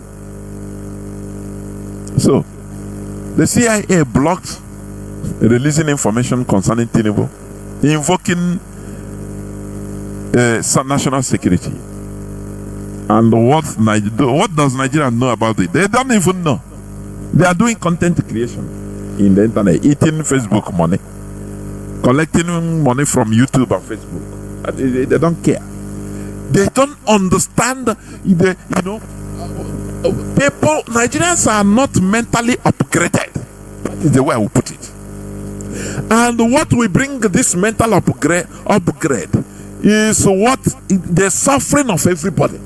So, the CIA blocked releasing information concerning Tinubu, invoking national security. And what does Nigeria know about it? They don't even know. They are doing content creation in the internet, eating Facebook money, collecting money from YouTube and Facebook. They don't care. They don't understand. People, Nigerians are not mentally upgraded. That is the way I will put it. And what will bring this mental upgrade is what the suffering of everybody.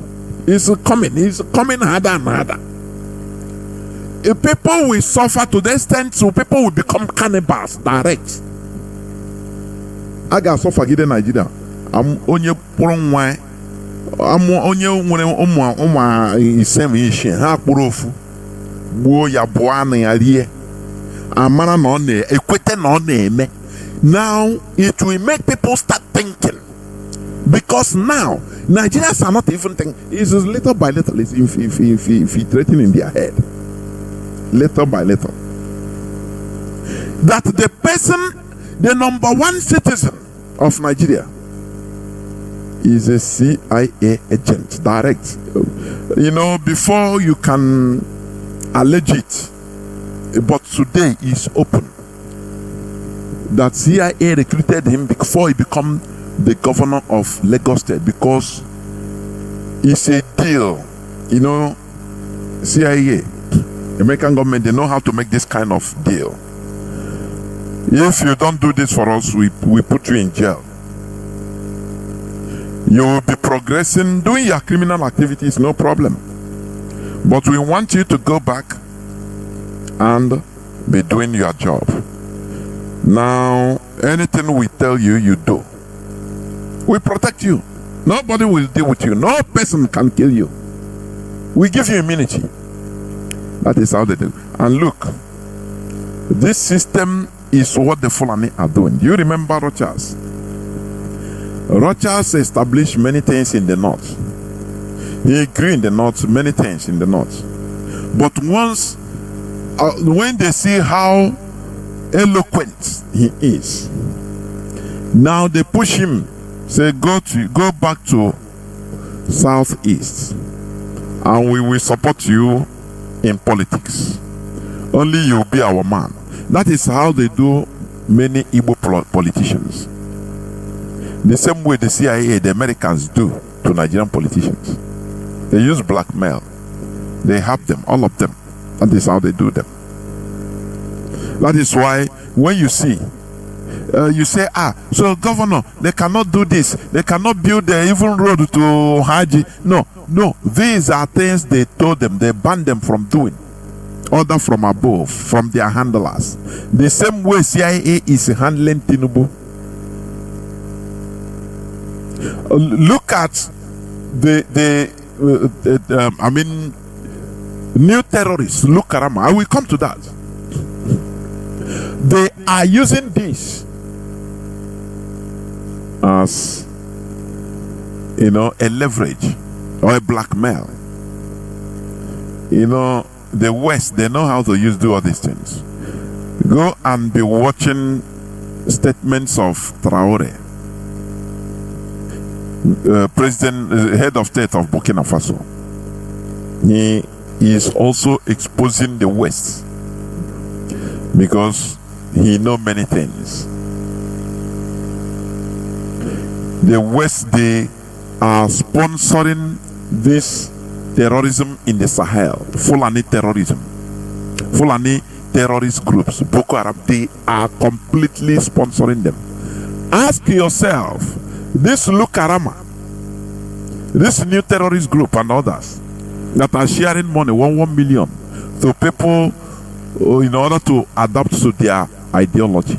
It's coming harder and harder. If people will suffer to the extent so people will become cannibals direct. I got suffer in Nigeria. I'm only pouring wine. I'm only isem ishe ha kporofu gbuo ya bua na ya rie amara na ọ na ekwete na ọ na-eme. Now it will make people start thinking, because now Nigerians are not even thinking. It's little by little, it's infiltrating in their head, little by little, that the person, the number one citizen of Nigeria, is a CIA agent, direct. Before you can allege it, but today is open that CIA recruited him before he became the governor of Lagos State, because it's a deal. CIA, American government, they know how to make this kind of deal. If you don't do this for us, we put you in jail. You will be progressing, doing your criminal activities, no problem. But we want you to go back and be doing your job. Now, anything we tell you, you do. We protect you. Nobody will deal with you. No person can kill you. We give you immunity. That is how they do. And look, this system is what the Fulani are doing. Do you remember Rochas? Rochas established many things in the north. He grew in the north, many things in the north. But once, when they see how eloquent he is, now they push him, say, go back to southeast, and we will support you in politics. Only you be our man. That is how they do many Igbo politicians. The same way the CIA, the Americans, do to Nigerian politicians. They use blackmail. They have them, all of them. That is how they do them. That is why when you see, you say, so governor, they cannot do this. They cannot build the even road to Haji. No. These are things they told them. They banned them from doing. Order from above, from their handlers. The same way CIA is handling Tinubu. Look at new terrorists. Look at them. I will come to that. They are using this as a leverage or a blackmail You know, the West, they know how to do all these things. Go and be watching statements of Traore, head of state of Burkina Faso. He is also exposing the West because he knows many things. The West, they are sponsoring this terrorism in the Sahel, Fulani terrorism, Fulani terrorist groups, Boko Haram, they are completely sponsoring them. Ask yourself, this Lukarama, this new terrorist group and others that are sharing money, 1 million, to people in order to adapt to their ideology.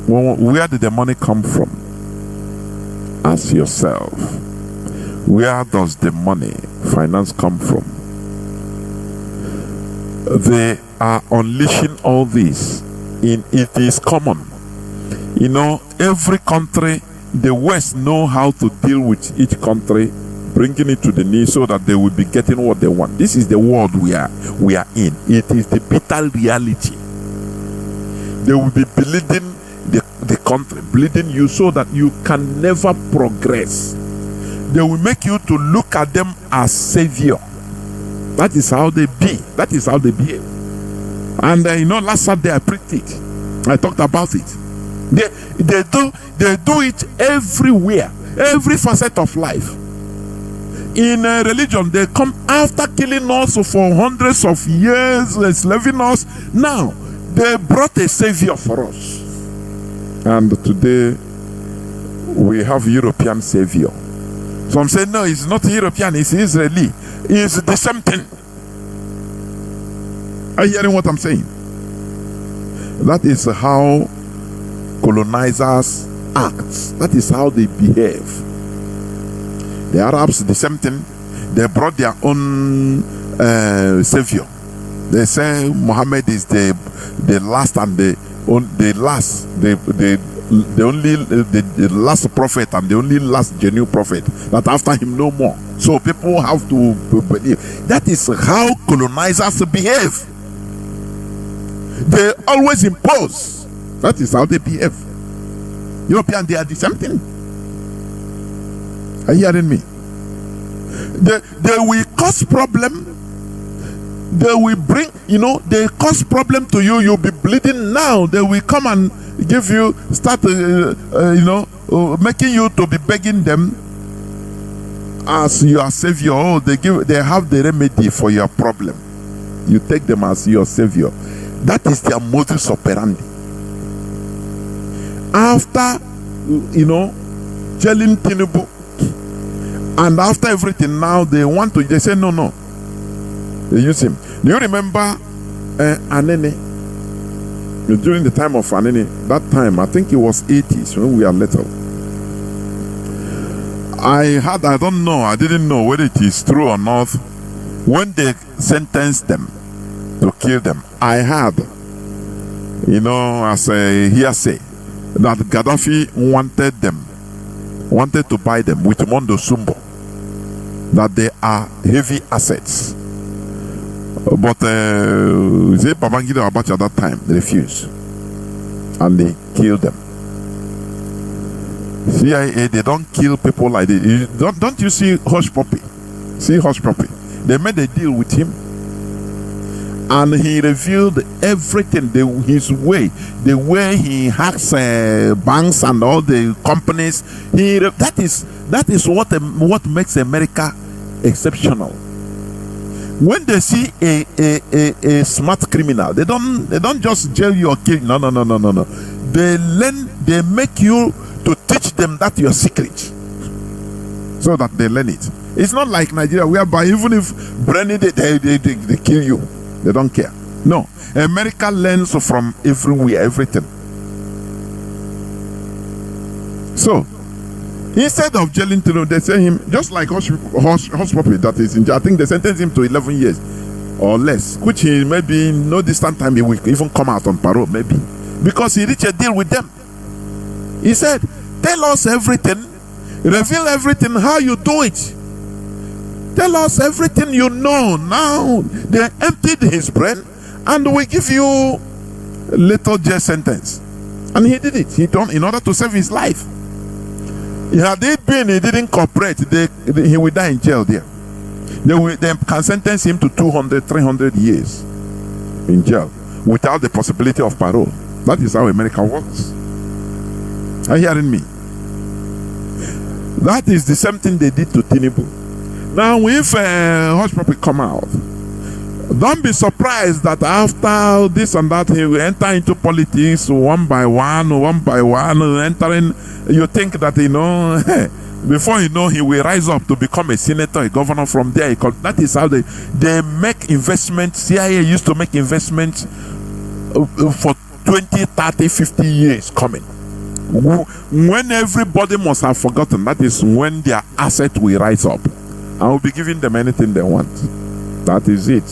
Where did the money come from? Ask yourself, where does the money, finance come from? They are unleashing all this. It is common. You know, every country, the West know how to deal with each country, bringing it to the knee so that they will be getting what they want. This is the world we are in. It is the bitter reality. They will be bleeding the country, bleeding you so that you can never progress. They will make you to look at them as savior. That is how they be. That is how they behave. And you know, last Saturday I preached it. I talked about it. They do it everywhere, every facet of life. In religion, they come after killing us for hundreds of years, enslaving us. Now they brought a savior for us, and today we have European savior. Some say no, it's not European, it's Israeli. It's the same thing. Are you hearing what I'm saying? That is how colonizers act. That is how they behave. The Arabs, the same thing. They brought their own savior. They say Muhammad is the last and the last prophet and the only last genuine prophet, that after him no more. So people have to believe. That is how colonizers behave. They always impose. That is how they behave. European, they are the same thing. Are you hearing me? They will cause problem. They will bring, they cause problem to you. You'll be bleeding now. They will come and give you, start, making you to be begging them as your savior. Oh, they have the remedy for your problem. You take them as your savior. That is their modus operandi. After, telling Tinubu, and after everything, now they say no. They use him. Do you remember Anene? During the time of Anene, that time, I think it was 80s when we are little. I don't know, I didn't know whether it is true or not. When they sentenced them to kill them, I had, as a hearsay, that Gaddafi wanted to buy them with Mondo Sumbo, that they are heavy assets. But Babangida Abacha at that time refused, and they killed them. CIA, they don't kill people like this. Don't you see Hush Puppy? See Hush Puppy? They made a deal with him, and he revealed everything, his way, the way he hacks banks and all the companies. That is what makes America exceptional. When they see a smart criminal, they don't just jail you or kill. No. They make you to teach them that your secret, so that they learn it. It's not like Nigeria, whereby even if Brenny they kill you, they don't care. No, America learns from everywhere, everything. So instead of jailing Tinubu, they say him, just like Hush Puppy that is in jail. I think they sentenced him to 11 years or less, which he maybe no distant time he will even come out on parole, maybe, because he reached a deal with them. He said, tell us everything, reveal everything, how you do it. Tell us everything you know. Now they emptied his brain, and we give you a little jail sentence. And he did it. He done in order to save his life. Had it been he didn't cooperate, he would die in jail there. They can sentence him to 200, 300 years in jail without the possibility of parole. That is how America works. Are you hearing me? That is the same thing they did to Tinubu. Now, if Hush Puppy come out, don't be surprised that after this and that, he will enter into politics one by one, entering. You think that, before you know, he will rise up to become a senator, a governor from there. That is how they make investments. CIA used to make investments for 20, 30, 50 years coming. When everybody must have forgotten, that is when their asset will rise up. I will be giving them anything they want. That is it.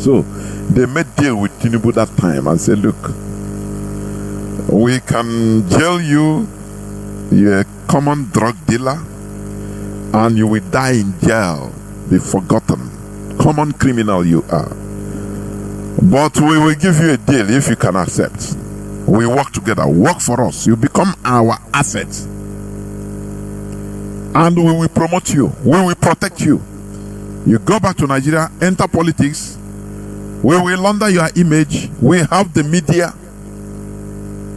So they made deal with Tinubu that time and said, look, we can jail you, you're a common drug dealer, and you will die in jail, be forgotten. Common criminal you are. But we will give you a deal if you can accept. We work together, work for us. You become our asset. And we will promote you. We will protect you. You go back to Nigeria, enter politics. We will launder your image. We have the media.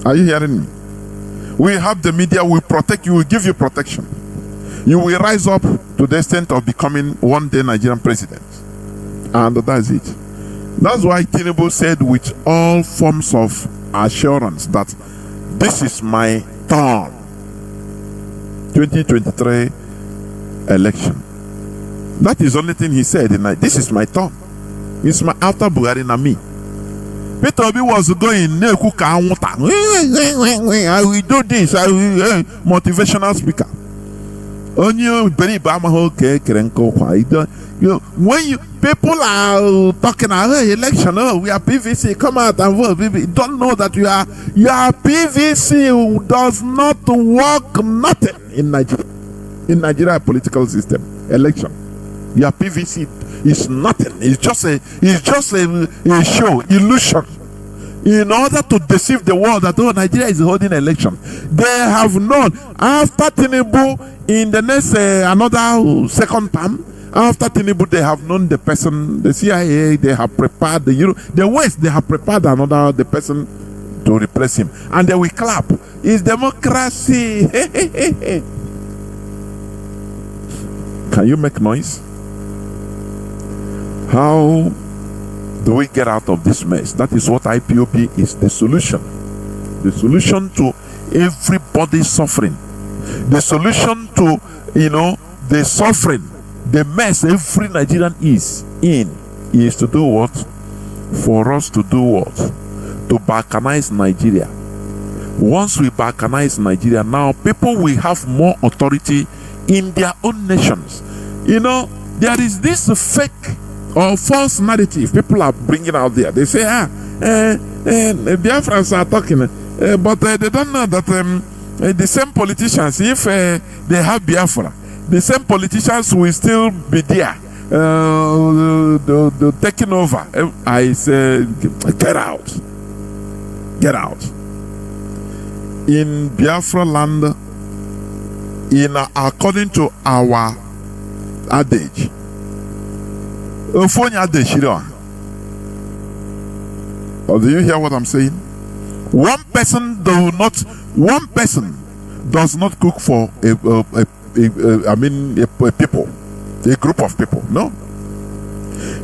Are you hearing me? We have the media. We protect you. We give you protection. You will rise up to the extent of becoming one day Nigerian president. And that's it. That's why Tinubu said with all forms of assurance that this is my turn. 2023 election. That is the only thing he said. This is my turn. It's my after Buhari na me. Peter Obi was going, I will do this. I will motivational speaker. When you people are talking about election, we are PVC, come out and vote. You don't know that you are PVC who does not work nothing in Nigeria. In Nigeria political system, election. Your PVC is nothing. It's just a show, illusion. In order to deceive the world that Nigeria is holding election. They have known after Tinubu in the next another second term. After Tinubu, they have known the person, the CIA, they have prepared the West, they have prepared the person to replace him. And they will clap. It's democracy. Can you make noise? How do we get out of this mess? That is what IPOB is, the solution. The solution to everybody's suffering. The solution to, the suffering, the mess every Nigerian is in, is to do what? For us to do what? To balkanize Nigeria. Once we balkanize Nigeria, now people will have more authority in their own nations. There is this fake or false narrative people are bringing out there. They say, Biafrans are talking, but they don't know that the same politicians, if they have Biafra, the same politicians will still be there, taking over. I say, get out. Get out. In Biafra land, according to our adage, or do you hear what I'm saying? One person does not cook for a people, a group of people. No.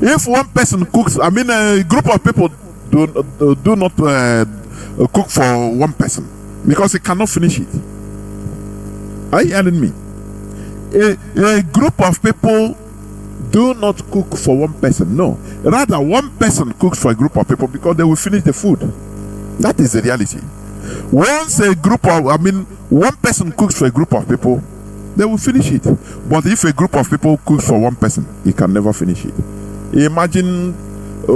If one person cooks, a group of people do not cook for one person because he cannot finish it. Are you hearing me? A group of people do not cook for one person. No. Rather, one person cooks for a group of people because they will finish the food. That is the reality. Once one person cooks for a group of people, they will finish it. But if a group of people cooks for one person, he can never finish it. Imagine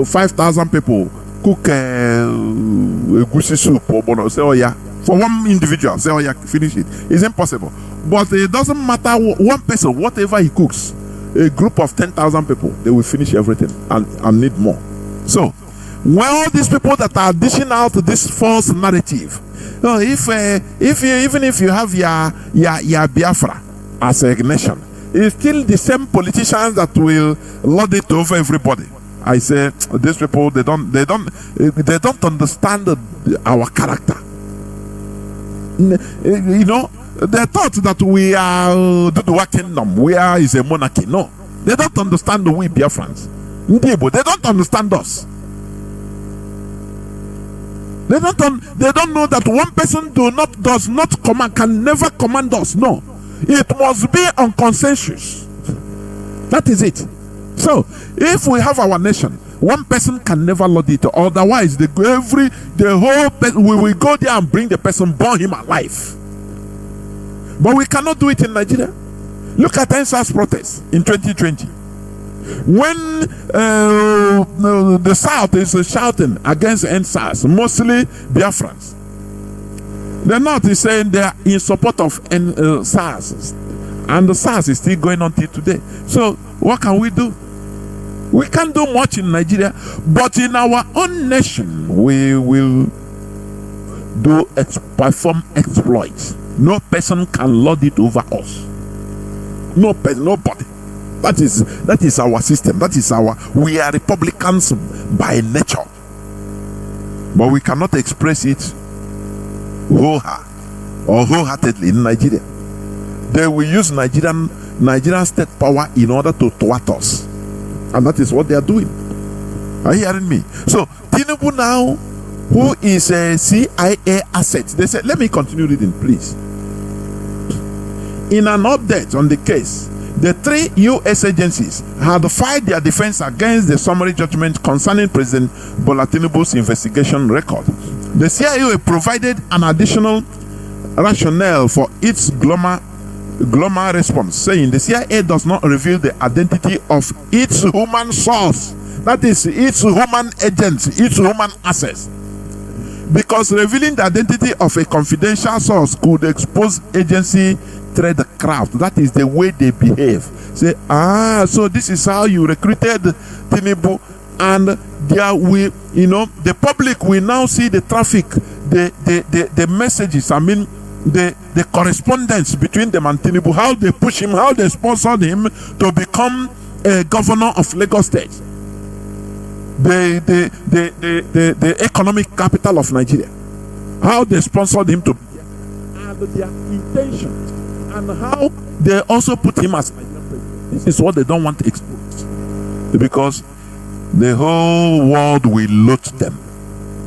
5,000 people cook a goosey soup or say, oh yeah, for one individual, say, oh yeah, finish it. It's impossible. But it doesn't matter one person, whatever he cooks, a group of 10,000 people, they will finish everything and need more. So, when all these people that are dishing out this false narrative, even if you have your Biafra as a nation, it's still the same politicians that will lord it over everybody. I say these people they don't understand our character. You know, they thought that we are the kingdom, we are is a monarchy. No, they don't understand we Biafrans. They don't understand us. They don't know that one person does not command, can never command us. No, it must be on consensus. That is it. So, if we have our nation, one person can never lord it. Otherwise, we will go there and bring the person, burn him alive. But we cannot do it in Nigeria. Look at NSAS protests in 2020. When the South is shouting against NSAS, mostly Biafrans. The North is saying they are in support of SARS, and the SARS is still going on till today. So what can we do? We can't do much in Nigeria, but in our own nation, we will perform exploits. No person can lord it over us. No person, nobody. That is our system. We are Republicans by nature, but we cannot express it wholeheartedly in Nigeria. They will use Nigerian state power in order to thwart us, and that is what they are doing. Are you hearing me? So Tinubu now, who is a CIA asset, they said, let me continue reading, please. In an update on the case, the 3 U.S. agencies had filed their defense against the summary judgment concerning President Bola Tinubu's investigation record. The CIA provided an additional rationale for its global response, saying the CIA does not reveal the identity of its human source, that is, its human agents, its human assets, because revealing the identity of a confidential source could expose agency tradecraft. That is the way they behave. Say, so this is how you recruited Tinubu, and there the public will now see the traffic, the messages, I mean the correspondence between them and Tinubu, how they push him, how they sponsored him to become a governor of Lagos State, the economic capital of Nigeria, how they sponsored him to, and their intentions, and how they also put him as Nigerian president. This is what they don't want to expose, because the whole world will loot them.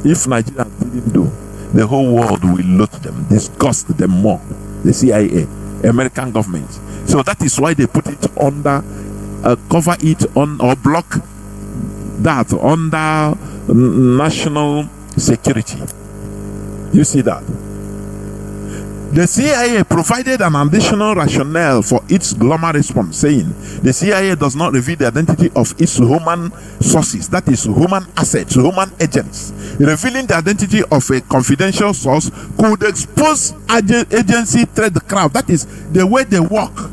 If Nigeria didn't do, the whole world will loot them, disgust them more. The CIA, American government. So that is why they put it under, cover it on, or block that under national security. You see that? The CIA provided an additional rationale for its global response, saying the CIA does not reveal the identity of its human sources, that is, human assets, human agents. Revealing the identity of a confidential source could expose agency tradecraft, that is, the way they work,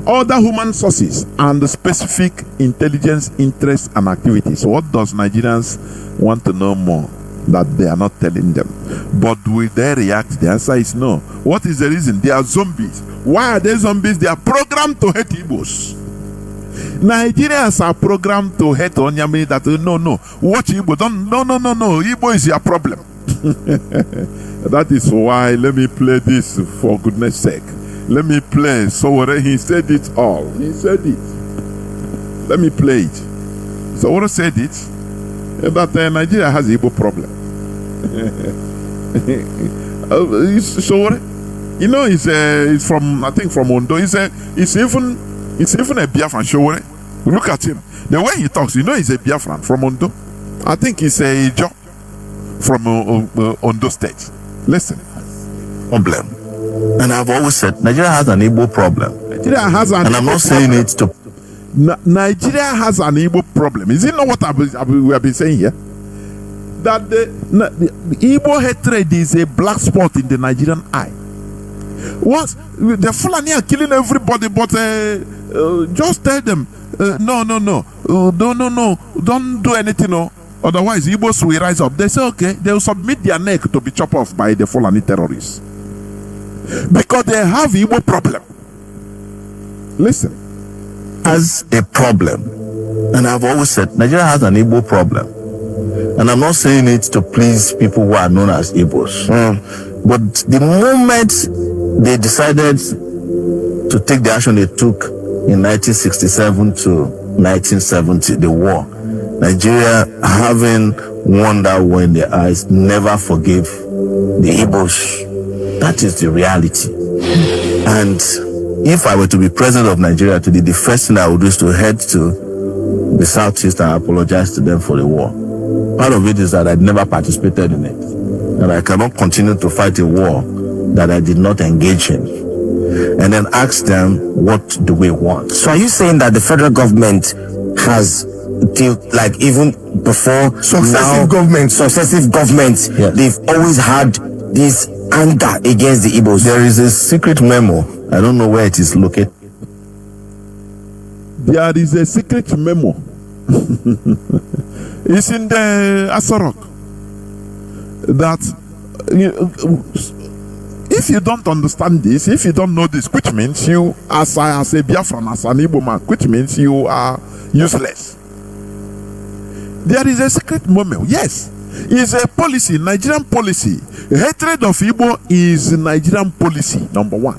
other human sources, and the specific intelligence interests and activities. What does Nigerians want to know more that they are not telling them? But will they react? The answer is no. What is the reason? They are zombies. Why are they zombies? They are programmed to hate Igbos. Nigerians are programmed to hate Onyame, that no, watch Igbo, no, Igbo is your problem. That is why, let me play this for goodness sake. Let me play. So he said it all. He said it. Let me play it. So what said it? That Nigeria has Igbo problem. He's from, I think, from Ondo. It's even a Biafran. Showore. Look at him. The way he talks, he's a Biafran from Ondo. I think he's a job from Ondo State. Listen. Problem. And I've always said Nigeria has an Igbo problem. Nigeria has an, and I'm not saying it to. Nigeria has an Igbo problem. Is it not what we have been saying here? That the Igbo hatred is a black spot in the Nigerian eye. What? The Fulani are killing everybody, but just tell them, no, don't do anything, no. Otherwise, Igbos will rise up. They say, okay, they will submit their neck to be chopped off by the Fulani terrorists. Because they have Igbo problem. Listen. Has a problem. And I've always said, Nigeria has an Igbo problem. And I'm not saying it to please people who are known as Igbos. But the moment they decided to take the action they took in 1967 to 1970, the war, Nigeria, having won that war in their eyes, never forgave the Igbos. That is the reality. And if I were to be president of Nigeria today, the first thing I would do is to head to the Southeast and apologize to them for the war. Part of it is that I never participated in it. And I cannot continue to fight a war that I did not engage in. And then ask them, what do we want? So are you saying that the federal government has, like even before successive governments, yes, they've always had this anger against the Igbos? There is a secret memo. I don't know where it is located. There is a secret memo. It's in the Asarok. That if you don't understand this, if you don't know this, which means you, as a Biafran, as an Igbo man, which means you are useless. There is a secret memo. Yes, it's a policy, Nigerian policy. Hatred of Igbo is Nigerian policy, number one.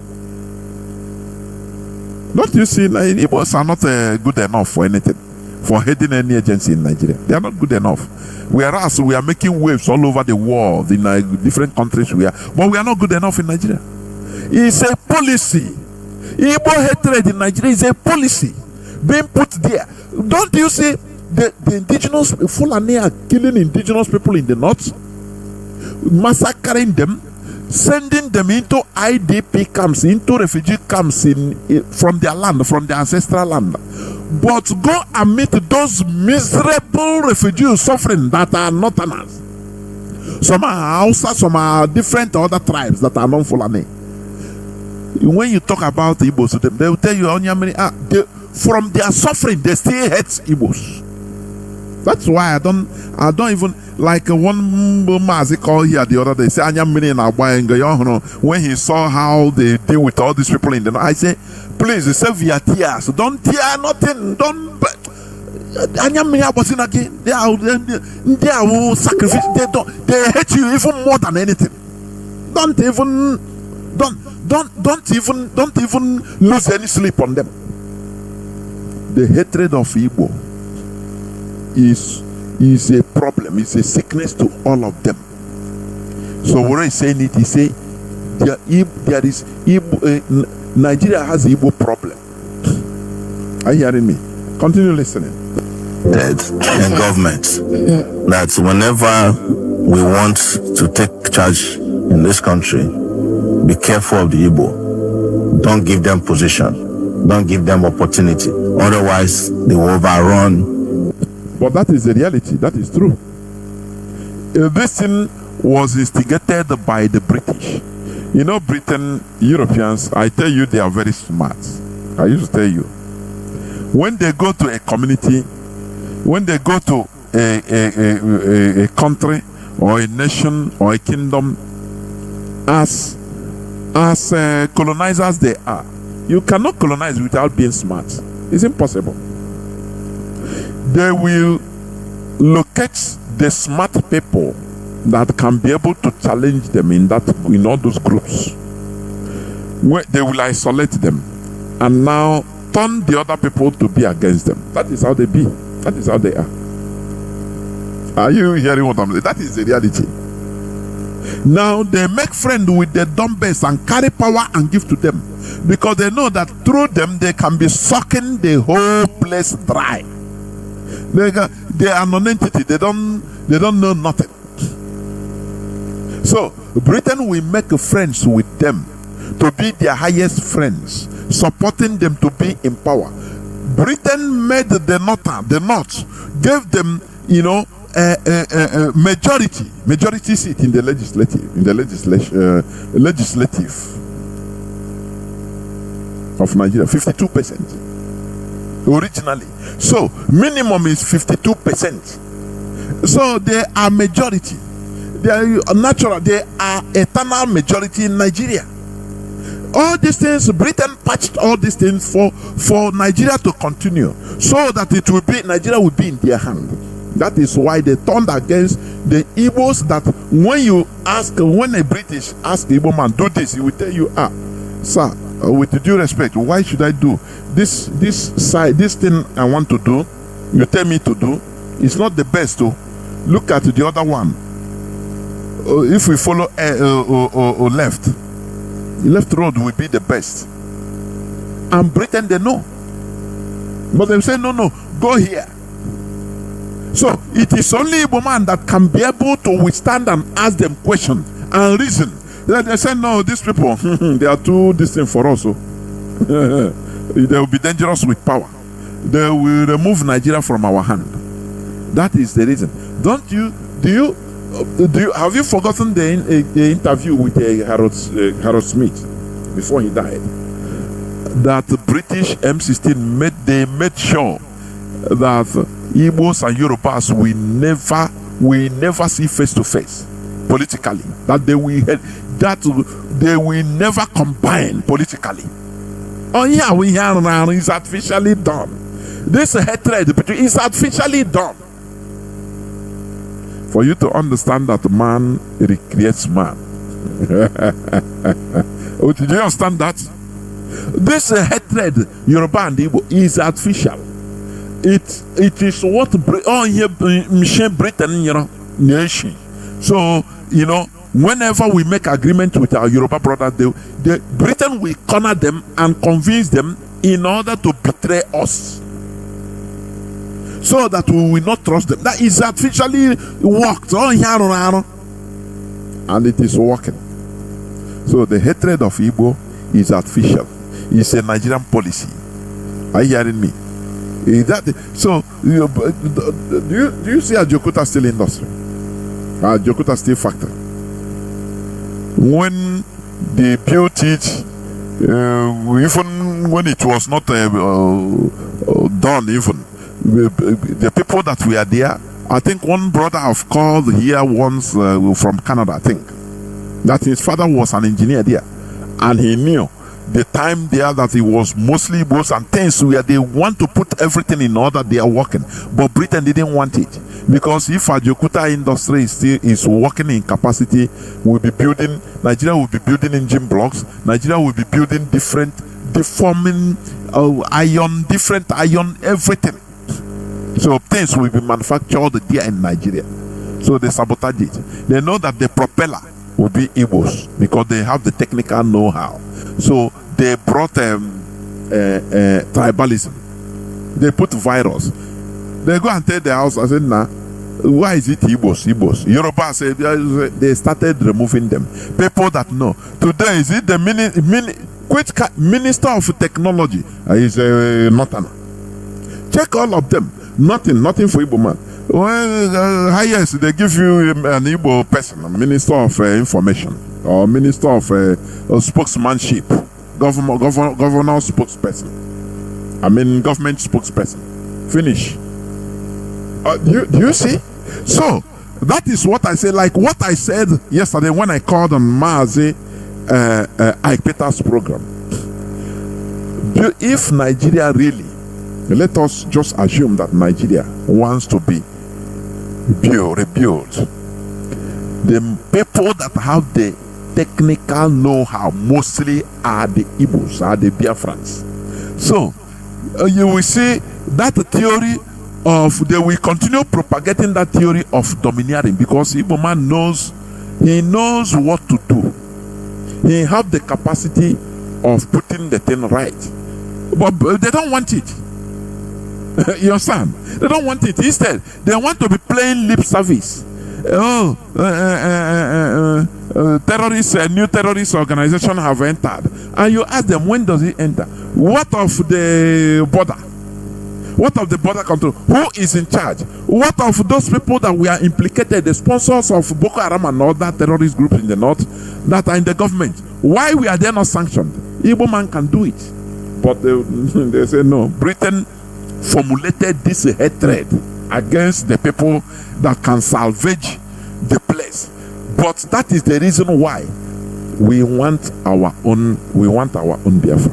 Don't you see, like, Igbos are not good enough for anything, for heading any agency in Nigeria. They are not good enough. Whereas we are making waves all over the world in different countries, but we are not good enough in Nigeria. It's a policy. Igbo hatred in Nigeria is a policy being put there. Don't you see the indigenous Fulani are killing indigenous people in the north, massacring them, sending them into IDP camps, into refugee camps from their land, from their ancestral land. But go and meet those miserable refugees suffering that are northerners. Some are Hausa, some are different other tribes that are non-Fulani. When you talk about Igbos to them, they will tell you, from their suffering, they still hate Igbos. That's why I don't even, like one Mazi called here the other day, say, when he saw how they deal with all these people in the north, I say, please save your tears, don't tear nothing, don't. They are sacrifice. They hate you even more than anything. Don't even lose any sleep on them. The hatred of Igbo is a problem, it's a sickness to all of them. So when he's saying it, he say there is Igbo, Nigeria has Igbo problem. Are you hearing me? Continue listening. In government, that whenever we want to take charge in this country, be careful of the Igbo. Don't give them position. Don't give them opportunity. Otherwise, they will overrun. But that is the reality. That is true. This thing was instigated by the British. You know, Britain, Europeans, I tell you, they are very smart. I used to tell you. When they go to a community, when they go to a country or a nation or a kingdom, as colonizers they are, you cannot colonize without being smart. It's impossible. They will locate the smart people that can be able to challenge them in all those groups. Where they will isolate them and now turn the other people to be against them. That is how they be. That is how they are. Are you hearing what I'm saying? That is the reality. Now they make friends with the dumbbells and carry power and give to them, because they know that through them they can be sucking the whole place dry. They are non-entity. They don't know nothing. So Britain will make friends with them to be their highest friends, supporting them to be in power. Britain made the North, gave them, majority seat in the legislative. of Nigeria, 52% originally. So minimum is 52%. So they are majority. They are natural. They are eternal majority in Nigeria. All these things, Britain patched all these things for Nigeria to continue, so that it will be, Nigeria will be in their hand. That is why they turned against the Igbos. That when a British ask the Igbo man, do this, he will tell you, sir, with due respect, why should I do this thing I want to do? You tell me to do. It's not the best. Look at the other one. If we follow left, the left road will be the best. And Britain, they know. But they say, no, go here. So it is only Igbo man that can be able to withstand and ask them questions and reason. They say, no, these people, they are too distant for us. They will be dangerous with power. They will remove Nigeria from our hand. That is the reason. Have you forgotten the interview with Harold Smith before he died? That the British M16 made sure that Igbos and Yorubas will never see face to face politically. That they will never combine politically. Oh yeah, it's artificially done. This hatred between is artificially done. For you to understand that man recreates man. Did you understand that? This hatred, Yoruba and Igbo, is artificial. It is what Britain, nation. So, whenever we make agreement with our Yoruba brothers, Britain will corner them and convince them in order to betray us, so that we will not trust them. That is artificially worked and it is working. So the hatred of Igbo is artificial. It's a Nigerian policy. Are you hearing me? So do you see Ajokuta Steel Industry? Ajokuta Steel Factory. When they built it, even when it was not done, even the people that were there, I think one brother I've called here once from Canada, I think, that his father was an engineer there, and he knew the time there that it was mostly boats and things where they want to put everything in order, they are working. But Britain didn't want it, because if Ajokuta industry is working in capacity, Nigeria will be building engine blocks, Nigeria will be building different deforming different iron, everything. So things will be manufactured there in Nigeria. So they sabotage it. They know that the propeller will be Igbos because they have the technical know-how. So they brought tribalism. They put virus. They go and tell the house, I said, why is it Igbos? Yoruba said they started removing them. People that know. Today, is it the Minister of Technology? Is Northern. Check all of them. Nothing for Igbo man. Well, highest they give you an Igbo person, a Minister of Information, or Minister of Spokesmanship, governor spokesperson. Government spokesperson. Finish. Do you see? So that is what I say. Like what I said yesterday when I called on Mazi Ike Peter's program. If Nigeria really, let us just assume that Nigeria wants to be rebuilt. The people that have the technical know-how mostly are the Igbos, are the Biafrans. So you will see that theory of, they will continue propagating that theory of domineering, because Igbo man knows what to do. He have the capacity of putting the thing right, but they don't want it. You understand? They don't want it. Instead, they want to be playing lip service. Terrorists, a new terrorist organization have entered, and you ask them, when does it enter? What of the border? What of the border control? Who is in charge? What of those people that we are implicated, the sponsors of Boko Haram and other terrorist groups in the north that are in the government? Why we are they not sanctioned? Igbo man can do it. But they say no. Britain formulated this hatred against the people that can salvage the place. But that is the reason why we want our own Biafra.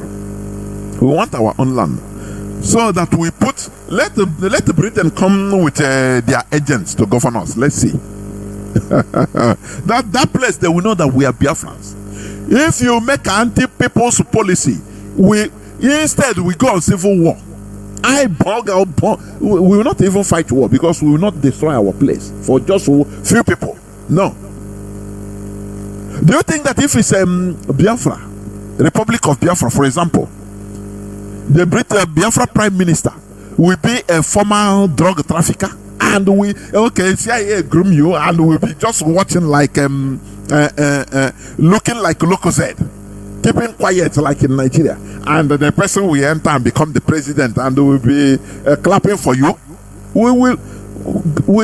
We want our own land. So that we let the Britain come with their agents to govern us. Let's see. that place they will know that we are Biafrans. If you make anti-people's policy, instead we go on civil war. We will not even fight war because we will not destroy our place for just few people. No. Do you think that if it's Biafra, Republic of Biafra, for example, the Biafra Prime Minister will be a former drug trafficker, and CIA groom you, and we'll be just watching like looking like Locozed, keeping quiet like in Nigeria, and the person will enter and become the president, and will be clapping for you. We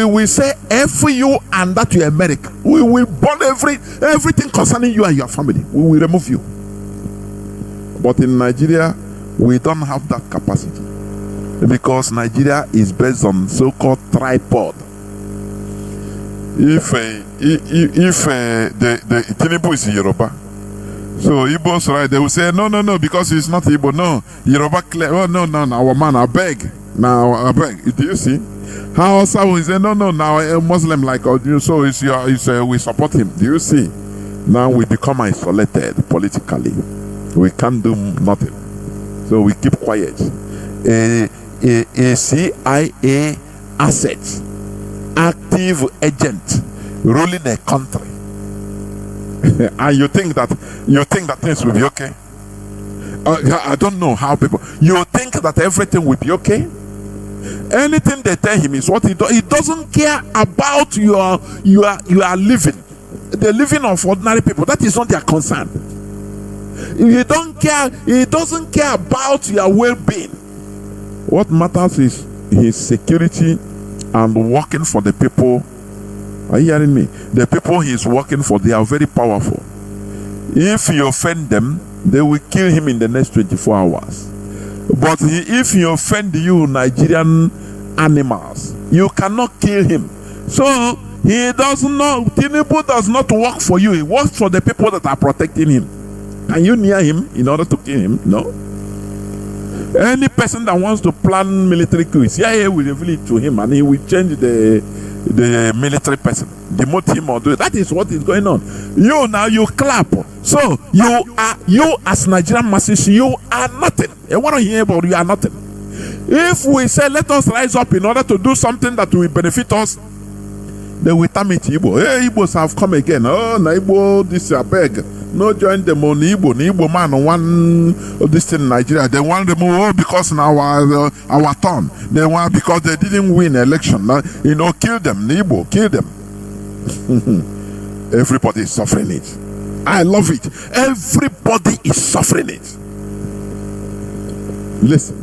will say F you and that you America. We will burn everything concerning you and your family. We will remove you. But in Nigeria, we don't have that capacity because Nigeria is based on so-called tripod. If the Tinubu is Yoruba, so Igbos, right, they will say no because it's not Igbo. No, Yoruba clear. Oh no, our man, I beg. Now I beg. Do you see? How also we say no now a Muslim like you, so we support him. Do you see? Now we become isolated politically. We can't do nothing. So we keep quiet. A CIA asset, active agent ruling a country, and you think that things will be okay. I don't know how people. You think that everything will be okay? Anything they tell him is what he does. He doesn't care about your living, the living of ordinary people. That is not their concern. He don't care. He doesn't care about your well-being. What matters is his security and working for the people. Are you hearing me? The people he's working for, they are very powerful. If you offend them, they will kill him in the next 24 hours. But if you offend you Nigerian animals, you cannot kill him. So he does not. Tinubu does not work for you. He works for the people that are protecting him. Can you near him in order to kill him? No. Any person that wants to plan military coup, CIA will reveal it to him, and he will change the military person, demote him or do it. That is what is going on. You now, you clap. So you as Nigerian masses, you are nothing. I want to hear about you are nothing. If we say let us rise up in order to do something that will benefit us, they will term it Igbo. Hey, Igbos have come again. Oh, na Igbo, this is a beg. No join them on Igbo man one of this thing in Nigeria. They want them because now our turn. They want because they didn't win election. Kill them, Igbo, kill them. Everybody is suffering it. I love it. Everybody is suffering it. Listen.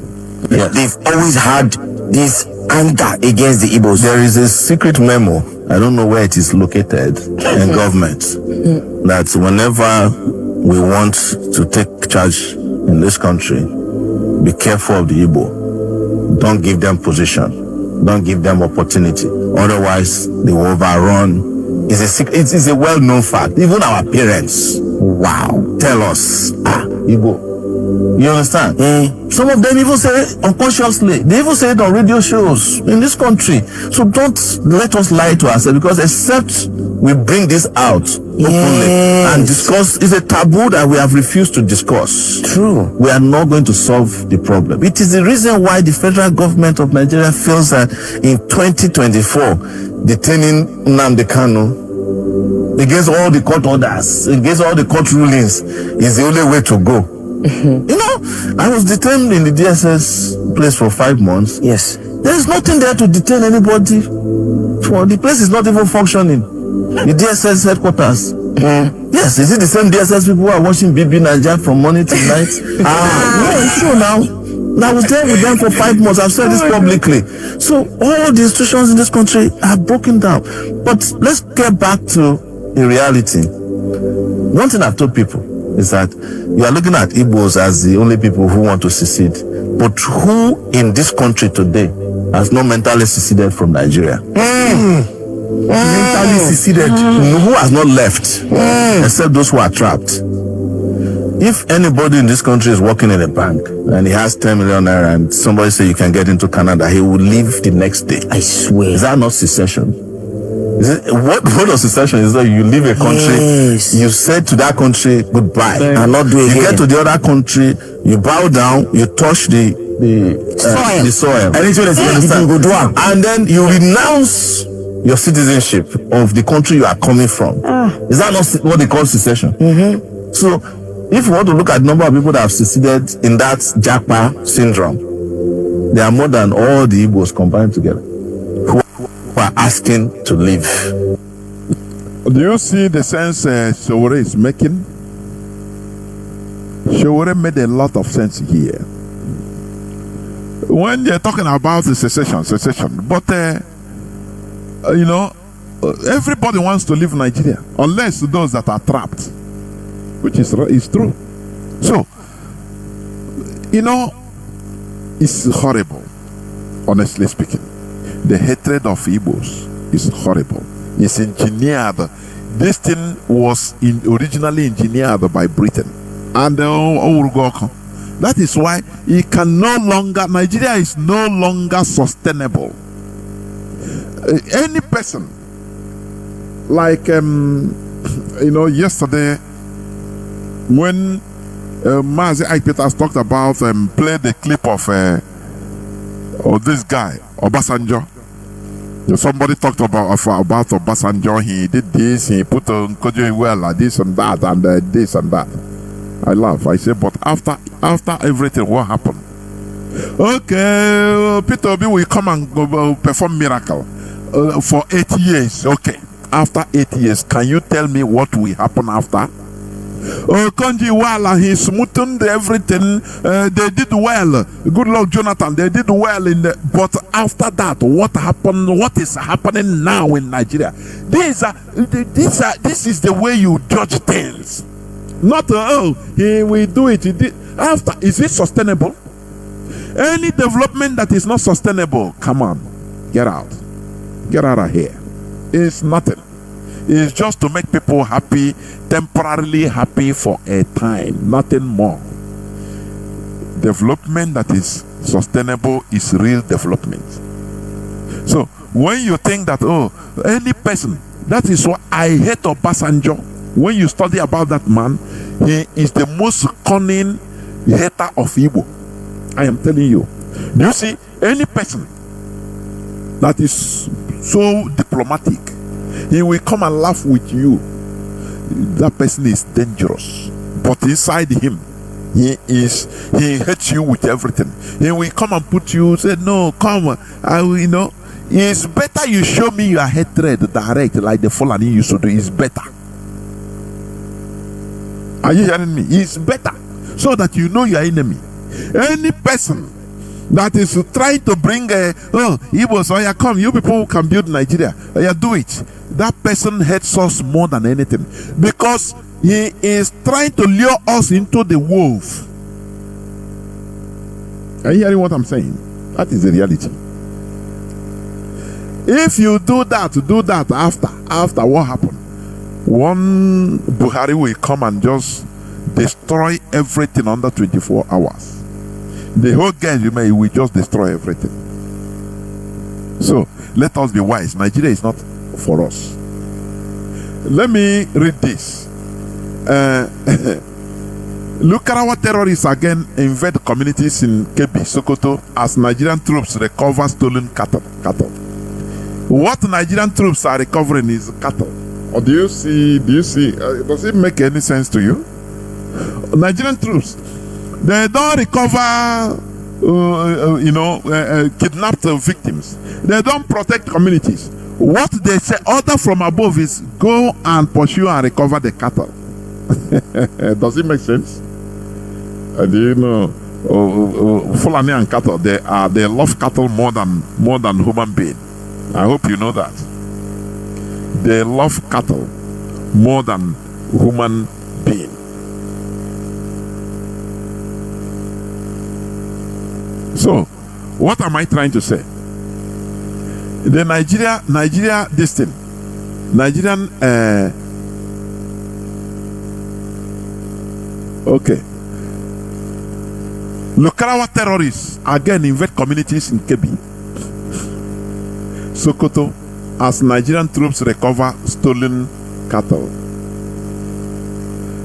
Yeah. They've always had this anger against the Igbos. There is a secret memo, I don't know where it is located, in government, that whenever we want to take charge in this country, be careful of the Igbo. Don't give them position. Don't give them opportunity. Otherwise, they will overrun. It's a well-known fact. Even our parents, tell us, Igbo. You understand? Some of them even say it unconsciously. They even say it on radio shows in this country. So don't let us lie to ourselves, because except we bring this out openly and discuss, it's a taboo that we have refused to discuss. True. We are not going to solve the problem. It is the reason why the federal government of Nigeria feels that in 2024, detaining Nnamdi Kanu against all the court orders, against all the court rulings, is the only way to go. You know, I was detained in the DSS place for 5 months. Yes. There is nothing there to detain anybody. The place is not even functioning. The DSS headquarters. Yes, is it the same DSS people who are watching BB Nigeria from morning to night? No, it's true now. I was there with them for 5 months. I've said this publicly. So all the institutions in this country are broken down. But let's get back to the reality. One thing I've told people, is that you are looking at Igbos as the only people who want to secede. But who in this country today has not mentally seceded from Nigeria? Mentally seceded. Who has not left? Except those who are trapped. If anybody in this country is working in a bank and he has 10 million naira and somebody say you can get into Canada, he will leave the next day. I swear. Is that not secession? Is it, what of secession is that you leave a country, you say to that country goodbye, and not do it. You get to the other country, you bow down, you touch the soil. And then you renounce your citizenship of the country you are coming from. Is that not what they call secession? So if you want to look at the number of people that have seceded in that Japa syndrome, there are more than all the Igbos combined together who are asking to leave. Do you see the sense Sowore is making? Sowore made a lot of sense here. When they're talking about the secession, but you know, everybody wants to leave Nigeria, unless those that are trapped, which is true. So, you know, it's horrible, honestly speaking. The hatred of Igbos is horrible. It's engineered. This thing was originally engineered by Britain. And that is why it can no longer, Nigeria is no longer sustainable. Any person, like, you know, yesterday, when Mazi Peters talked about, play the clip of this guy, Obasanjo. Somebody talked about Obasanjo. He did this, he put on Kojo well, this and that, and this and that. I laugh. I say, but after everything, what happened? Okay, Peter Obi will come and perform miracle for 8 years. Okay, after 8 years, can you tell me what will happen after? Konji Wala, he smoothened everything. They did well. Good luck, Jonathan. They did well but after that, what happened? What is happening now in Nigeria? This is the way you judge things. Not he will do it. He did. After, is it sustainable? Any development that is not sustainable, come on, get out of here. It's nothing. It's just to make people happy, temporarily happy for a time, nothing more. Development that is sustainable is real development. So when you think that, any person, that is what I hate Obasanjo. When you study about that man, he is the most cunning hater of Igbo. I am telling you. Do you see any person that is so diplomatic, he will come and laugh with you. That person is dangerous. But inside him, he hates you with everything. He will come and put you, say, no, come, I will, you know. It's better you show me your hatred direct, like the Fulani used to do. It's better. Are you hearing me? It's better, so that you know your enemy. Any person that is trying to bring Igbos, come, you people who can build Nigeria, do it. That person hates us more than anything, because he is trying to lure us into the wolf. Are you hearing what I'm saying? That is the reality. If you do that after what happened? One Buhari will come and just destroy everything under 24 hours. The whole game, he will just destroy everything. So let us be wise. Nigeria is not for us. Let me read this. Look at our terrorists again invade communities in Kebbi, Sokoto, as Nigerian troops recover stolen cattle. What Nigerian troops are recovering is cattle. Or do you see, does it make any sense to you? Nigerian troops, they don't recover, kidnapped victims. They don't protect communities. What they say, order from above, is go and pursue and recover the cattle. Does it make sense? Do you know, Fulani and cattle, they love cattle more than human being. I hope you know that. They love cattle more than human being. So, what am I trying to say? The Nigeria, this thing, Nigerian, okay. Lokalawa terrorists again invade communities in Kebbi, Sokoto, as Nigerian troops recover stolen cattle.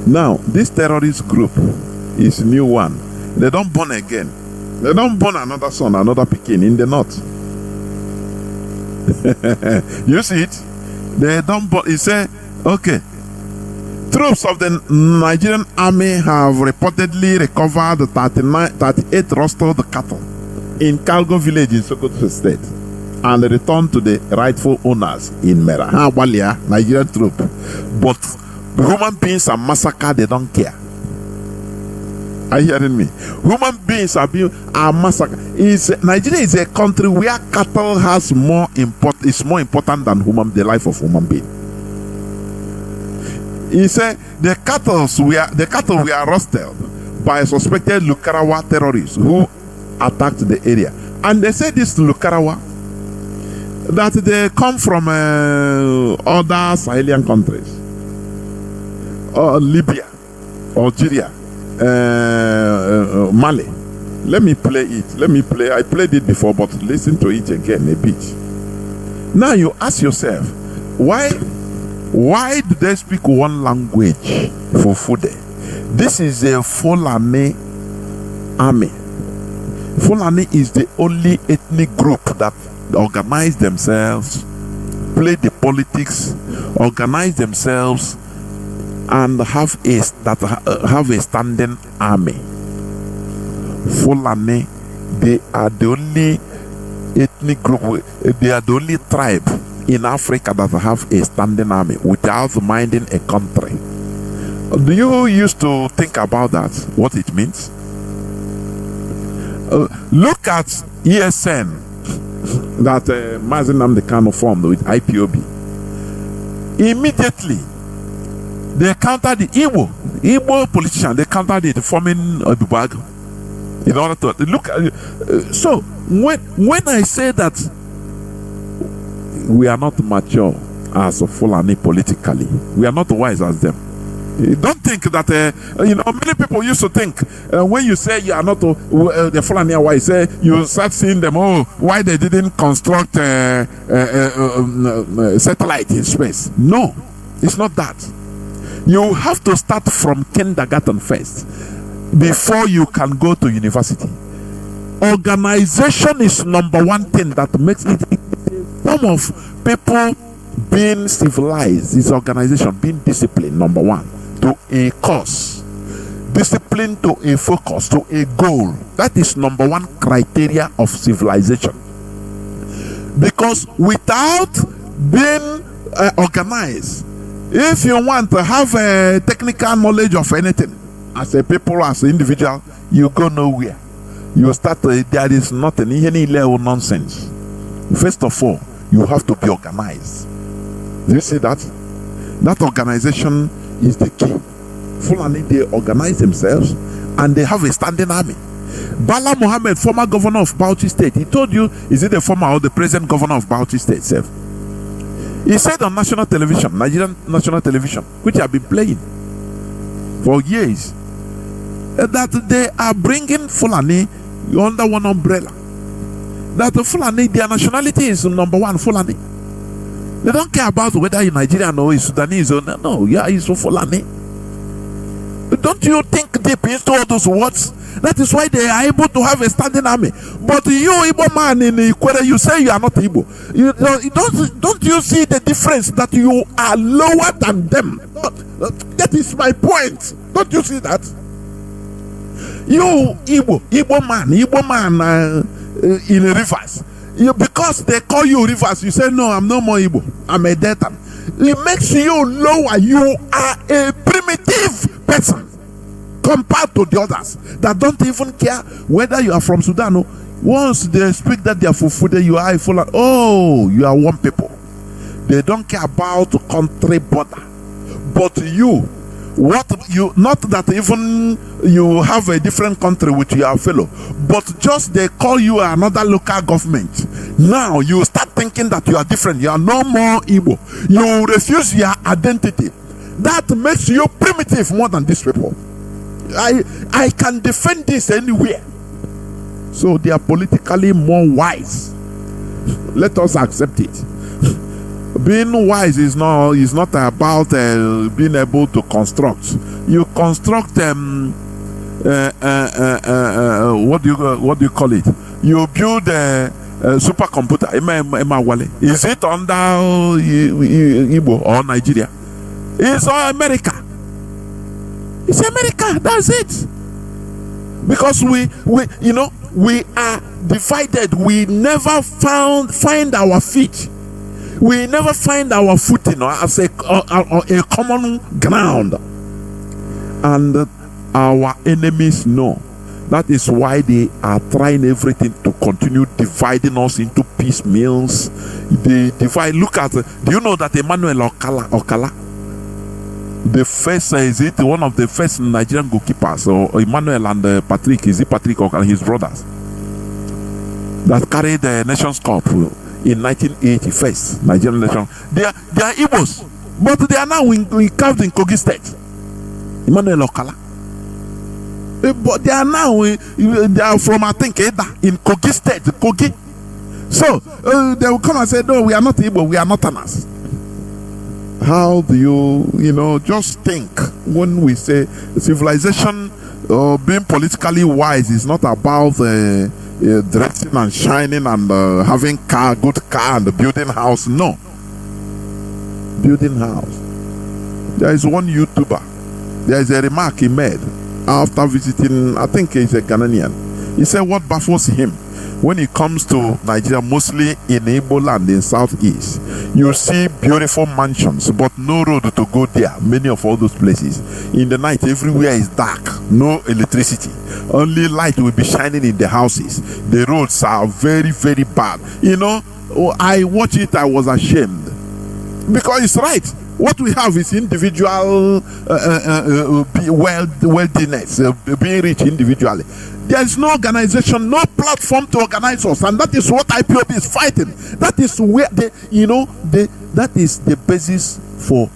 Now, this terrorist group is a new one. They don't born again. They don't born another son, another Pekin in the north. You see it? They don't born. He say, okay. Troops of the Nigerian army have reportedly recovered the 38 rustled cattle in Kalgo village in Sokoto state and returned to the rightful owners in Mera. Nigerian troop. But human beings are massacred, they don't care. Are you hearing me? Human beings are massacred. Nigeria is a country where cattle is more important than the life of human being. He said the cattle were rustled by suspected Lukarawa terrorists who attacked the area. And they said this Lukarawa that they come from other Sahelian countries, or Libya, Algeria, Mali. Let me play it. I played it before, but listen to it again a bit. Now you ask yourself, why do they speak one language for food? This is a Fulani army. Fulani is the only ethnic group that organize themselves, play the politics, organize themselves, and have a standing army. Fulani, they are the only ethnic group, they are the only tribe in Africa that have a standing army without minding a country. Do you used to think about that, what it means? Look at ESN that Mazi Nnamdi Kanu formed with IPOB. Immediately, they countered the Igbo politician. They countered it, forming a bag in order to look at. So when I say that we are not mature as Fulani politically, we are not wise as them. Don't think that many people used to think when you say you are not the Fulani are wise, you start seeing them, why they didn't construct satellite in space. No, it's not that. You have to start from kindergarten first before you can go to university. Organization is number one thing that makes it a form of people being civilized. Is organization being disciplined, number one, to a cause, discipline to a focus, to a goal. That is number one criteria of civilization. Because without being organized, if you want to have a technical knowledge of anything, as a people, as an individual, you go nowhere. You start, there is nothing, any level nonsense. First of all, you have to be organized. Do you see that? That organization is the key. Fulani, they organize themselves and they have a standing army. Bala Mohammed, former governor of Bauchi State, he told you, is it the former or the present governor of Bauchi State itself? He said on national television, Nigerian national television, which have been playing for years, that they are bringing Fulani under one umbrella. That the Fulani, their nationality is number one Fulani. They don't care about whether you're Nigerian or Sudanese or no, yeah, it's Fulani. But don't you think deep into all those words? That is why they are able to have a standing army. But you, Igbo man in Ikwere, you say you are not Igbo. Don't you see the difference that you are lower than them? That is my point. Don't you see that? You, Igbo man in rivers. Because they call you rivers, you say, no, I'm no more Igbo. I'm a Delta. It makes you lower. You are a primitive person compared to the others that don't even care whether you are from Sudan. Once they speak that they are Fufude, you are a Fulani. Oh, you are one people. They don't care about country border. But you, not that even you have a different country with your fellow, but just they call you another local government. Now you start thinking that you are different. You are no more Igbo. You refuse your identity. That makes you primitive more than these people. I can defend this anywhere. So they are politically more wise. Let us accept it. Being wise is not about being able to construct. You construct what do you call it? You build a supercomputer. Is it under Igbo or Nigeria? It's America. It's America. That's it. Because we are divided. We never find our feet. We never find our footing as a common ground. And our enemies know. That is why they are trying everything to continue dividing us into piecemeals. They divide. Look at, do you know that Emmanuel Okala, the first, is it one of the first Nigerian goalkeepers, or Emmanuel and Patrick, is it Patrick Okala, his brothers, that carried the Nations Cup in 1980, first Nigerian nation. They are Igbos, but they are now carved in Kogi State. Emmanuel Okala. But they are now they are from, I think, Eda in Kogi State, Kogi. So they will come and say, no, we are not Igbo, we are Northerners. How do you just think when we say civilization being politically wise is not about dressing and shining and having good car and building house? No. Building house. There is one YouTuber. There is a remark he made after visiting, I think he's a Ghanaian. He said what baffles him when it comes to Nigeria, mostly in Igbo land in southeast, you see beautiful mansions but no road to go there. Many of all those places, in the night everywhere is dark, no electricity, only light will be shining in the houses. The roads are very, very bad. I watch it, I was ashamed, because it's right. What we have is individual wealthiness, being rich individually. There is no organization, no platform to organize us, and that is what IPOB is fighting. That is where that is the basis for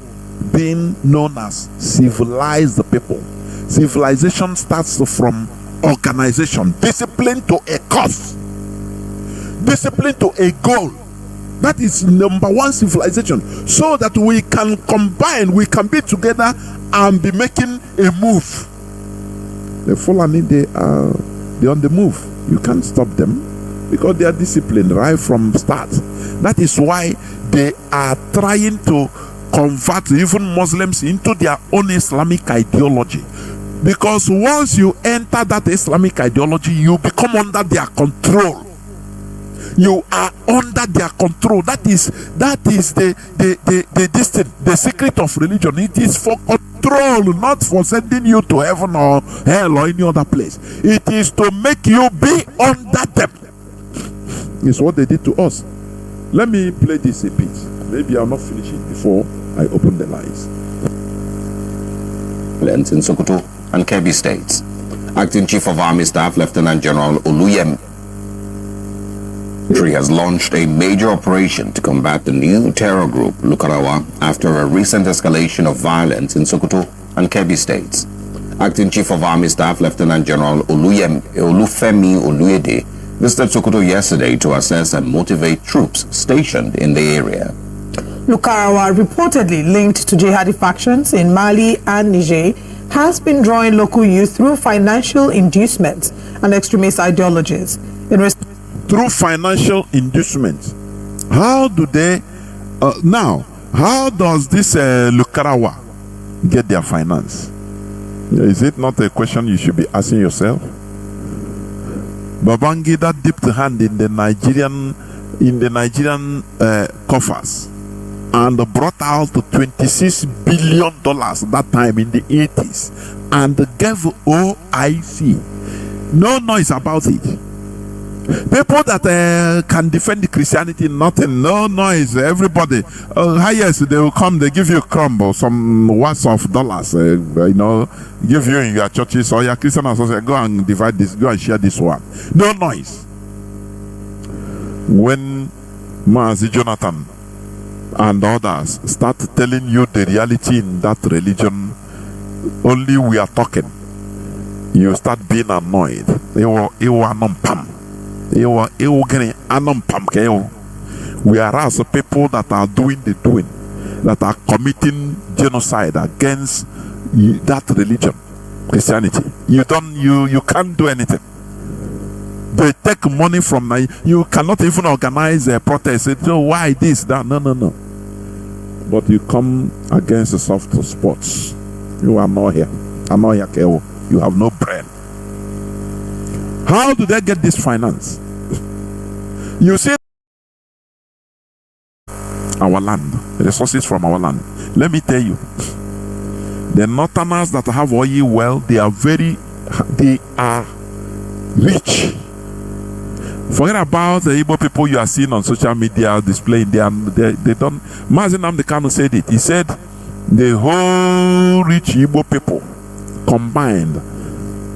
being known as civilized people. Civilization starts from organization, discipline to a cause, discipline to a goal. That is number one civilization, so that we can combine, we can be together and be making a move. The Fulani, they're on the move. You can't stop them because they are disciplined right from start. That is why they are trying to convert even Muslims into their own Islamic ideology. Because once you enter that Islamic ideology, you become under their control. You are under their control. That is the secret of religion. It is for control, not for sending you to heaven or hell or any other place. It is to make you be under them. It's what they did to us. Let me play this a bit. Maybe I'll not finish it before I open the lines. In Sokoto and Kebbi states, Acting Chief of Army Staff Lieutenant General Oluyemi has launched a major operation to combat the new terror group Lukarawa after a recent escalation of violence in Sokoto and Kebbi states. Acting Chief of Army Staff Lieutenant General Olufemi Oluyede visited Sokoto yesterday to assess and motivate troops stationed in the area. Lukarawa, reportedly linked to jihadi factions in Mali and Niger, has been drawing local youth through financial inducements and extremist ideologies. Through financial inducement. How do they how does this Lukarawa get their finance? Is it not a question you should be asking yourself? Babangida dipped hand in the Nigerian coffers and brought out $26 billion that time in the 80s and gave OIC. No noise about it. People that can defend Christianity, nothing, no noise, everybody. Highest, they will come, they give you a crumb or some worth of dollars, give you in your churches or your Christian association. Go and divide this, go and share this one. No noise. When Mazi Jonathan and others start telling you the reality in that religion, only we are talking, you start being annoyed. Whereas people that are doing the doing, that are committing genocide against that religion, Christianity, you can't do anything. They take money from you cannot even organize a protest. So why this, that? No. But you come against the soft spots. You are not here. I'm not here, Keo. You have no brain. How do they get this finance? You see, our land, resources from our land. Let me tell you, the northerners that have oil well, they are rich. Forget about the Igbo people you are seeing on social media displaying. They don't. Mazi Nnamdi Kanu said it. He said the whole rich Igbo people combined,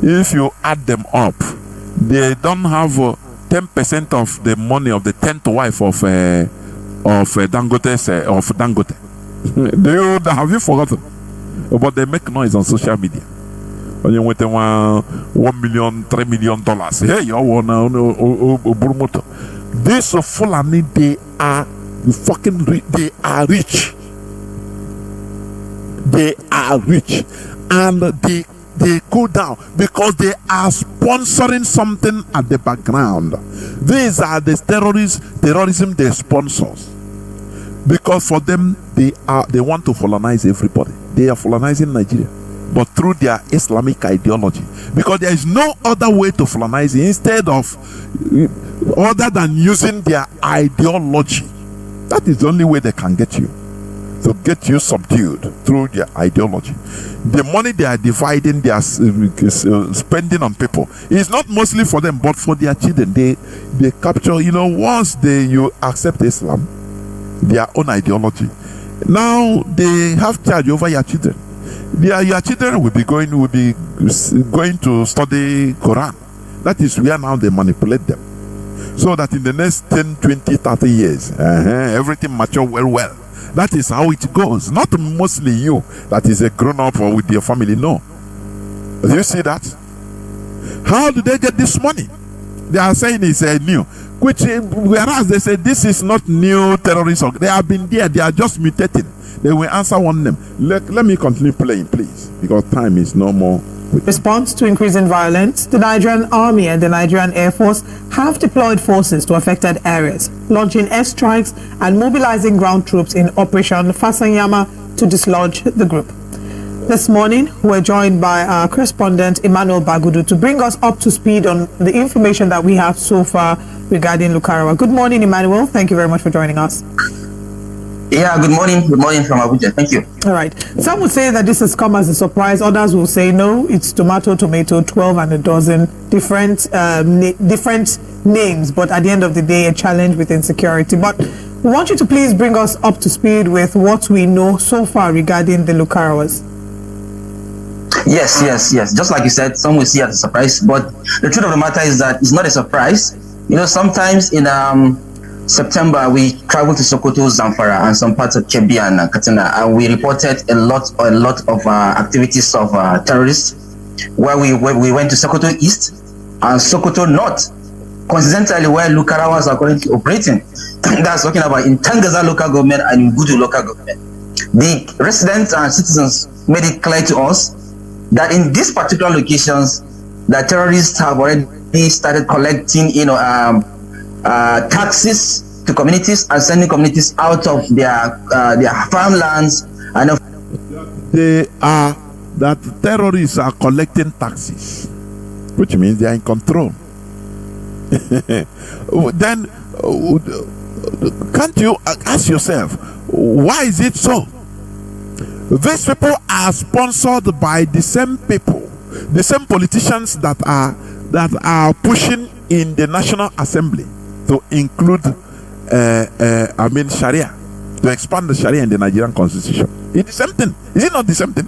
if you add them up, they don't have 10% of the money of the 10th wife of Dangote. Have you forgotten? But they make noise on social media. When you went $1 million, $3 million. Hey, you want Burmoto. This Fulani, they are fucking rich. They are rich. They are rich. And they go down because they are sponsoring something at the background. These are the terrorism they sponsors. Because for them, they want to colonize everybody. They are colonizing Nigeria, but through their Islamic ideology. Because there is no other way to colonize instead of other than using their ideology. That is the only way they can get you. To get you subdued through their ideology. The money they are dividing, they are spending on people, is not mostly for them, but for their children. They capture, once you accept Islam, their own ideology, now they have charge over your children. Your children will be going to study Quran. That is where now they manipulate them. So that in the next 10, 20, 30 years, everything mature well. That is how it goes. Not mostly you that is a grown-up or with your family. No. Do you see that? How do they get this money? They are saying it's new. Whereas they say this is not new terrorism. They have been there. They are just mutating. They will answer one name. Let me continue playing, please. Because time is no more. Response to increasing violence, the Nigerian Army and the Nigerian Air Force have deployed forces to affected areas, launching airstrikes and mobilizing ground troops in Operation Fasanyama to dislodge the group. This morning, we're joined by our correspondent Emmanuel Bagudu to bring us up to speed on the information that we have so far regarding Lukarawa. Good morning, Emmanuel. Thank you very much for joining us. Yeah, good morning. Good morning from Abuja. Thank you. All right. Some would say that this has come as a surprise. Others will say, no, it's tomato, 12 and a dozen different names. But at the end of the day, a challenge with insecurity. But we want you to please bring us up to speed with what we know so far regarding the Lukarawas. Yes. Just like you said, some will see it as a surprise. But the truth of the matter is that it's not a surprise. Sometimes in September, we traveled to Sokoto, Zamfara, and some parts of Kebbi and Katsina, and we reported a lot of activities of terrorists. Where we went to Sokoto East and Sokoto North, coincidentally where Lukarawas are currently operating. That's talking about in Tangaza local government and in Gudu local government. The residents and citizens made it clear to us that in these particular locations, the terrorists have already started collecting, taxes to communities and sending communities out of their farmlands. And that terrorists are collecting taxes, which means they are in control. Then can't you ask yourself, why is it so? These people are sponsored by the same people, the same politicians that are pushing in the National Assembly to include, Sharia, to expand the Sharia in the Nigerian Constitution. It's the same thing. Is it not the same thing?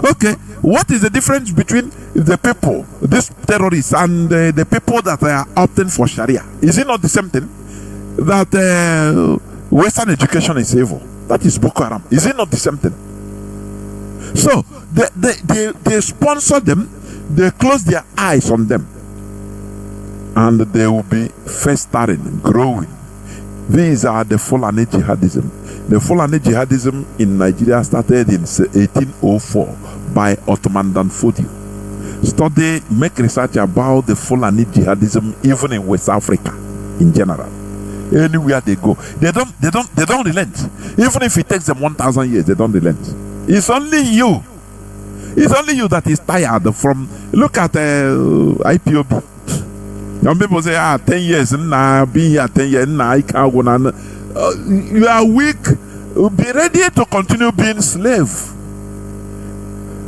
Okay, what is the difference between the people, these terrorists, and the people that are opting for Sharia? Is it not the same thing? That Western education is evil. That is Boko Haram. Is it not the same thing? So they sponsor them, they close their eyes on them, and they will be festering, growing. These are the Fulani jihadism. The Fulani jihadism in Nigeria started in 1804 by Ottoman Danfodio. Study, make research about the Fulani jihadism even in West Africa in general. Anywhere they go, they don't relent. Even if it takes them 1,000 years, they don't relent. It's only you. It's only you that is tired from. Look at IPOB. Some people say, 10 years, nah, being here 10 years, nah, I can't go. You are weak. Be ready to continue being slave.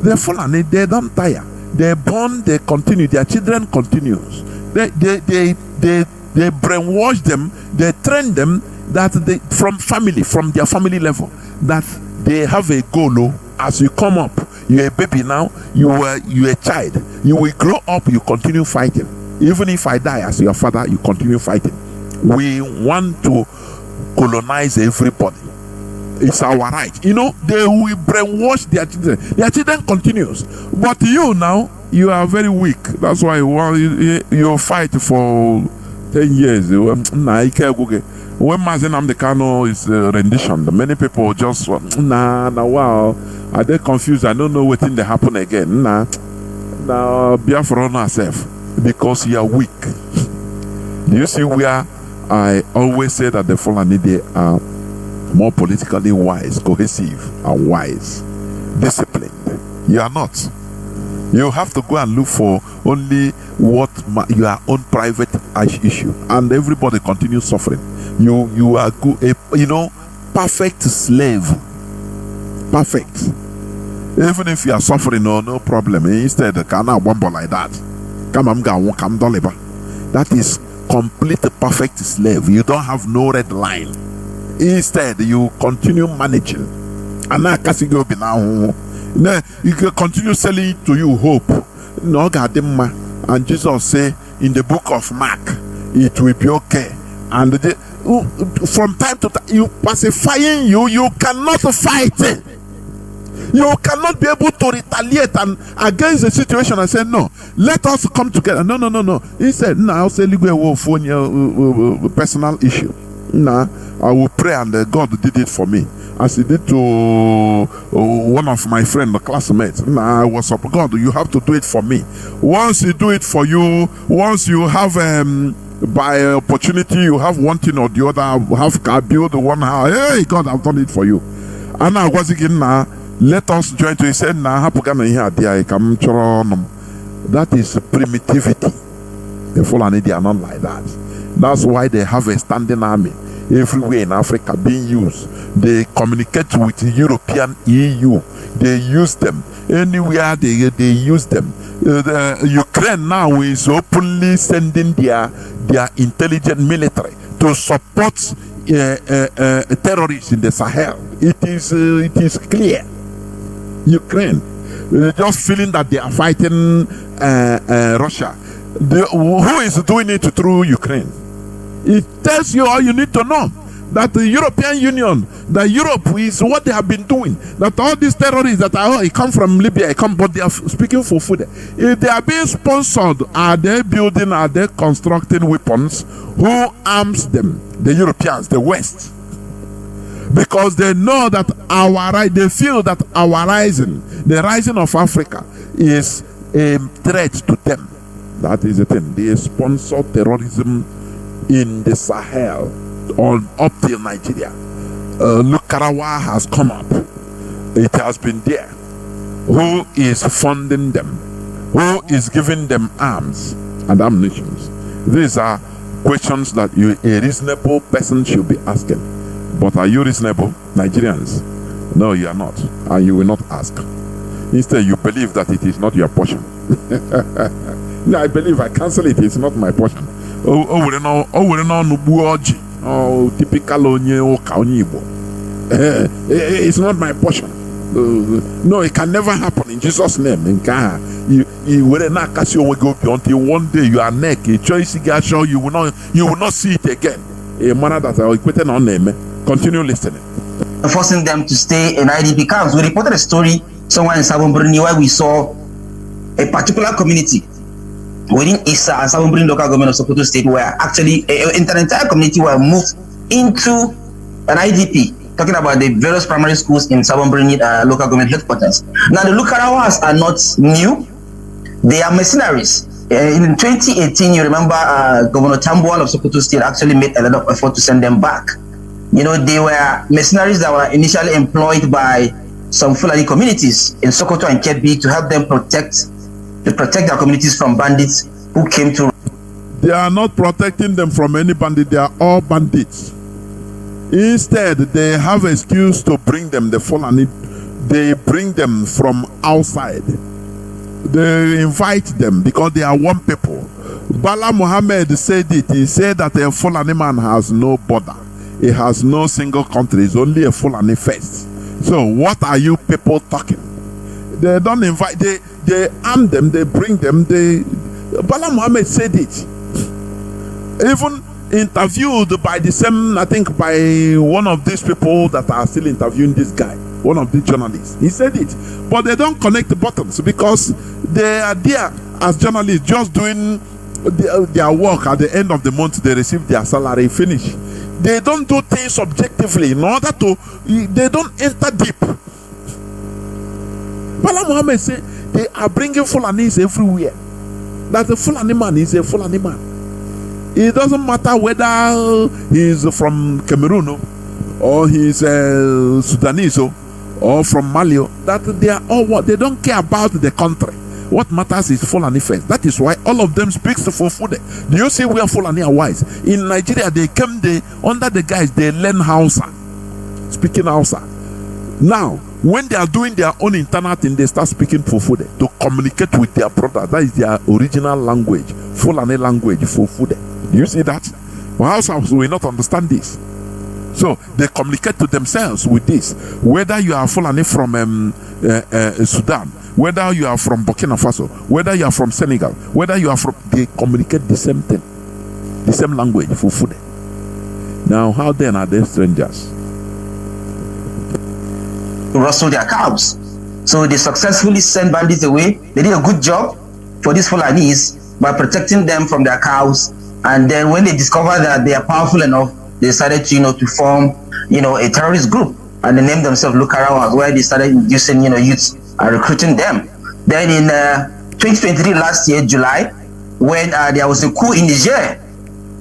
The Fulani, they don't tire. They born, they continue. Their children continues. They brainwash them. They train them that they from their family level, that they have a goal. As you come up, you're a baby now. You're a child. You will grow up. You continue fighting. Even if I die as your father, you continue fighting. We want to colonize everybody. It's our right. You know, they will brainwash their children. Their children continues. But you now, you are very weak. That's why you fight for 10 years. When Mazi Nnamdi Kanu is rendition, many people just wow. Are they confused? I don't know what thing they happen again. Now Biafra herself. Because you are weak. Do you see where I always say that the Fulani, they are more politically wise, cohesive, and wise, disciplined? You are not. You have to go and look for only what your own private issue, and everybody continues suffering. You are good, perfect slave. Perfect. Even if you are suffering, no problem. Instead, cannot bumble like that. That is complete perfect slave. You don't have no red line. Instead, you continue managing. And now you can continue selling to you hope. No, God, and Jesus say in the book of Mark, it will be okay. And from time to time, you pacifying you cannot fight. You cannot be able to retaliate and against the situation and say, no, let us come together. No. He said, no, I'll say personal issue. No, I will pray, and God did it for me. As he did to one of my friends, the classmates. No, I was up. God, you have to do it for me. Once he do it for you, once you have by opportunity, you have one thing or the other, have car, build one house. Hey, God, I've done it for you. And I was again now. Let us join to. He said, that is primitivity. The Fulani, they are not like that. That's why they have a standing army everywhere in Africa being used. They communicate with the European EU. They use them. Anywhere they use them. The Ukraine now is openly sending their intelligent military to support terrorists in the Sahel. It is clear. Ukraine, just feeling that they are fighting Russia. Who is doing it through Ukraine? It tells you all you need to know. That the European Union, that Europe is what they have been doing. That all these terrorists that come from Libya, but they are speaking for food. If they are being sponsored, are they building, are they constructing weapons? Who arms them? The Europeans, the West. Because they know that they feel that our rising, the rising of Africa, is a threat to them. That is the thing. They sponsor terrorism in the Sahel, up till Nigeria. Lukarawa has come up. It has been there. Who is funding them? Who is giving them arms and ammunition? These are questions that a reasonable person should be asking. But are you reasonable, Nigerians? No, you are not, and you will not ask. Instead, you believe that it is not your portion. I believe I cancel it. It's not my portion. Typical it's not my portion. No, it can never happen in Jesus' name. You will not catch you until one day you are naked. You will not see it again. A manner that I equated on name. Continue listening. Forcing them to stay in IDP camps. We reported a story somewhere in Sabon where we saw a particular community within Issa and Sabon local government of Sokoto State where actually an entire community were moved into an IDP. Talking about the various primary schools in Sabon local government headquarters. Now the Lukarawas are not new. They are mercenaries. In 2018, you remember Governor Tambuwal of Sokoto State actually made a lot of effort to send them back. You know, they were mercenaries that were initially employed by some Fulani communities in Sokoto and Kebbi to help them protect their communities from bandits who came to. They are not protecting them from any bandit. They are all bandits. Instead, they have an excuse to bring them the Fulani. They bring them from outside. They invite them because they are one people. Bala Muhammad said it. He said that a Fulani man has no border. He has no single country. It's only a Fulani first. So what are you people talking? They don't invite. They arm them. They bring them. Bala Muhammad said it. Even interviewed by the same, I think, by one of these people that are still interviewing this guy, one of the journalists. He said it, but they don't connect the buttons because they are there as journalists just doing their work. At the end of the month, they receive their salary, finish. They don't do things objectively in order to, they don't enter deep. Bala Muhammad said they are bringing Fulanis everywhere. That the Fulani man is a Fulani man. It doesn't matter whether he's from Cameroon or he's Sudanese or from Mali. That they are all what they don't care about the country. What matters is Fulani first. That is why all of them speak for food. Do you see where Fulani are wise? In Nigeria, they came under the guys, they learn Hausa, speaking Hausa. Now, when they are doing their own internal thing, they start speaking Fufude to communicate with their brother. That is their original language, Fulani language, Fufude. Do you see that? Well, Hausas will not understand this. So they communicate to themselves with this. Whether you are Fulani from Sudan, whether you are from Burkina Faso, whether you are from Senegal, whether you are from, they communicate the same thing, the same language, Fufude. Now, how then are they strangers? To rustle their cows. So they successfully sent bandits away. They did a good job for these Fulanis by protecting them from their cows. And then when they discovered that they are powerful enough, they decided to form, a terrorist group. And they named themselves Lukarawas, where they started inducing, youths and recruiting them. Then in 2023, last year, July, when there was a coup in Niger,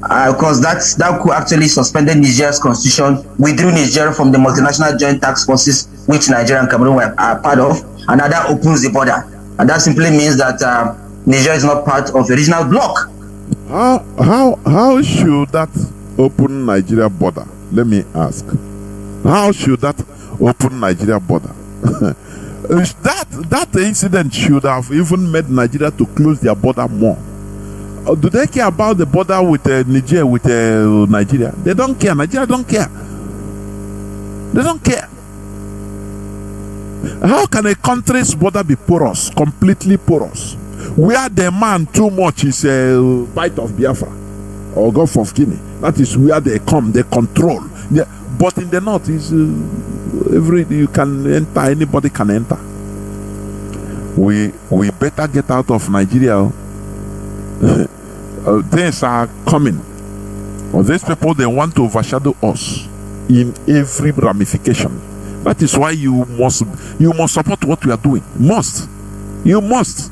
because that coup actually suspended Niger's constitution, withdrew Niger from the multinational joint task forces which Nigeria and Cameroon are part of, and now that opens the border. And that simply means that Niger is not part of the regional bloc. How should that open Nigeria border? Let me ask. How should that open Nigeria border? that incident should have even made Nigeria to close their border more. Do they care about the border with Niger, with Nigeria? They don't care. Nigeria don't care. They don't care. How can a country's border be porous, completely porous, where the man too much is a bite of Biafra or Gulf of Guinea? That is where they come, they control. But in the north, is you can enter, anybody can enter. We better get out of Nigeria. Things are coming. These people, they want to overshadow us in every ramification. That is why you must support what we are doing. You must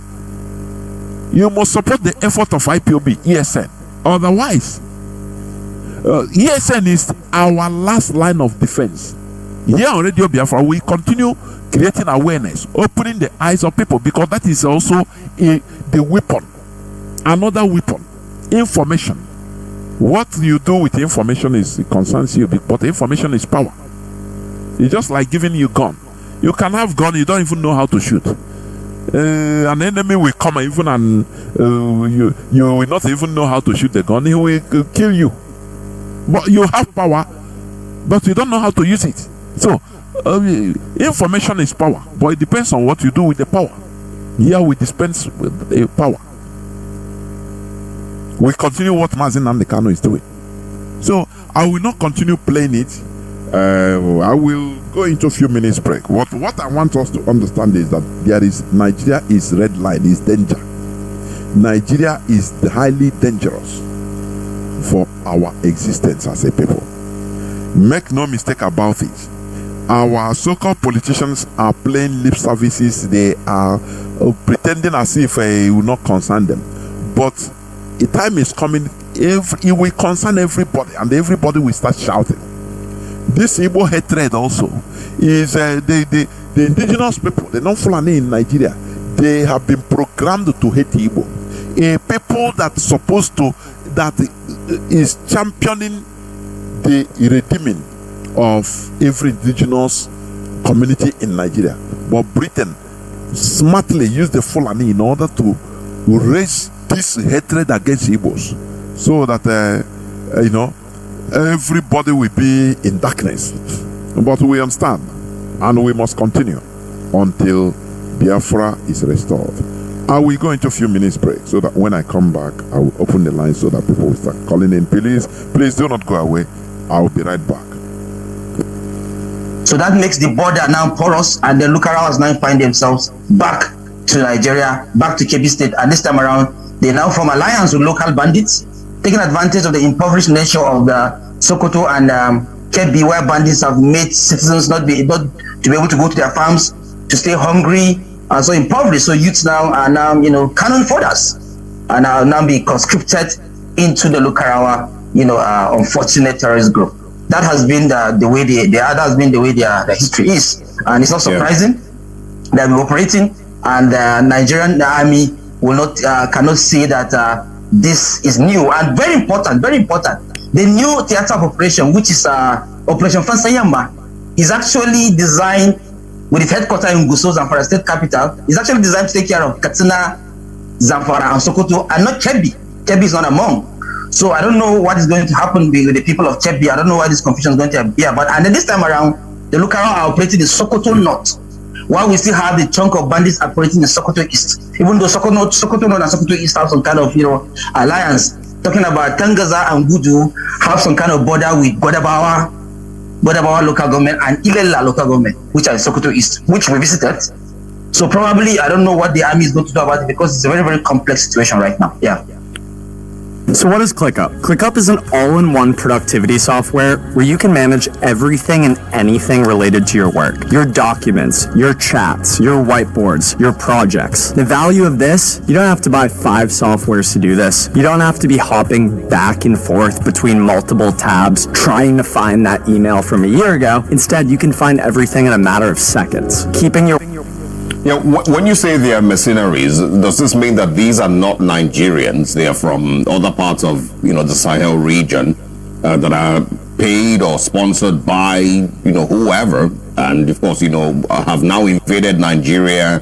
support the effort of IPOB, ESN. Otherwise, ESN is our last line of defense. Here on Radio Biafra, we continue creating awareness, opening the eyes of people, because that is also the weapon. Another weapon, information. What you do with information concerns you, but information is power. It's just like giving you a gun. You can have gun, you don't even know how to shoot. an enemy will come even and you will not even know how to shoot the gun. He will kill you. But you have power, but you don't know how to use it. So information is power, but it depends on what you do with the power. Here we dispense with the power. We continue what Mazi Nnamdi Kanu is doing. So I will not continue playing it. I will go into a few minutes break. What I want us to understand is that Nigeria is red line, is danger. Nigeria is highly dangerous for our existence as a people. Make no mistake about it. Our so-called politicians are playing lip services. They are pretending as if it will not concern them. But a time is coming, it will concern everybody, and everybody will start shouting. This Igbo hatred also is the indigenous people, the non-Fulani in Nigeria. They have been programmed to hate Igbo. A people that is championing the redeeming of every indigenous community in Nigeria. But Britain smartly used the Fulani in order to raise this hatred against Igbos, so that everybody will be in darkness. But we understand, and we must continue until Biafra is restored. I will go into a few minutes break, so that when I come back, I will open the line so that people will start calling in. Please do not go away. I will be right back. So that makes the border now porous, and the Lukarawas now find themselves back to Nigeria, back to Kebbi State, and this time around, they now form alliance with local bandits, taking advantage of the impoverished nature of the Sokoto and Kebbi, where bandits have made citizens not to be able to go to their farms, to stay hungry, and so impoverished. So youths now are cannon fodders, and are now be conscripted into the Lukarawa, unfortunate terrorist group. That has been the way their history is, and it's not surprising that we're operating, and the Nigerian army will not cannot say that this is new. And very important, the new theater of operation, which is Operation Fansanyamba, is actually designed with its headquarters in Gusau, Zamfara state capital. Is actually designed to take care of Katsina, Zamfara, and Sokoto, and not Kebbi. Kebbi is not among. So I don't know what is going to happen with the people of Kebbi. I don't know why this confusion is going to appear. But and then this time around, the Lukarawa are operating in Sokoto North, while we still have the chunk of bandits operating in Sokoto East. Even though Sokoto North and Sokoto East have some kind of alliance. Talking about Tangaza and Gudu have some kind of border with Godabawa local government and Ilela local government, which are in Sokoto East, which we visited. So probably I don't know what the army is going to do about it, because it's a very, very complex situation right now. Yeah. So what is ClickUp? ClickUp is an all-in-one productivity software where you can manage everything and anything related to your work. Your documents, your chats, your whiteboards, your projects. The value of this, you don't have to buy 5 softwares to do this. You don't have to be hopping back and forth between multiple tabs trying to find that email from a year ago. Instead, you can find everything in a matter of seconds, keeping your... When you say they are mercenaries, does this mean that these are not Nigerians? They are from other parts of, the Sahel region that are paid or sponsored by, whoever, and of course, have now invaded Nigeria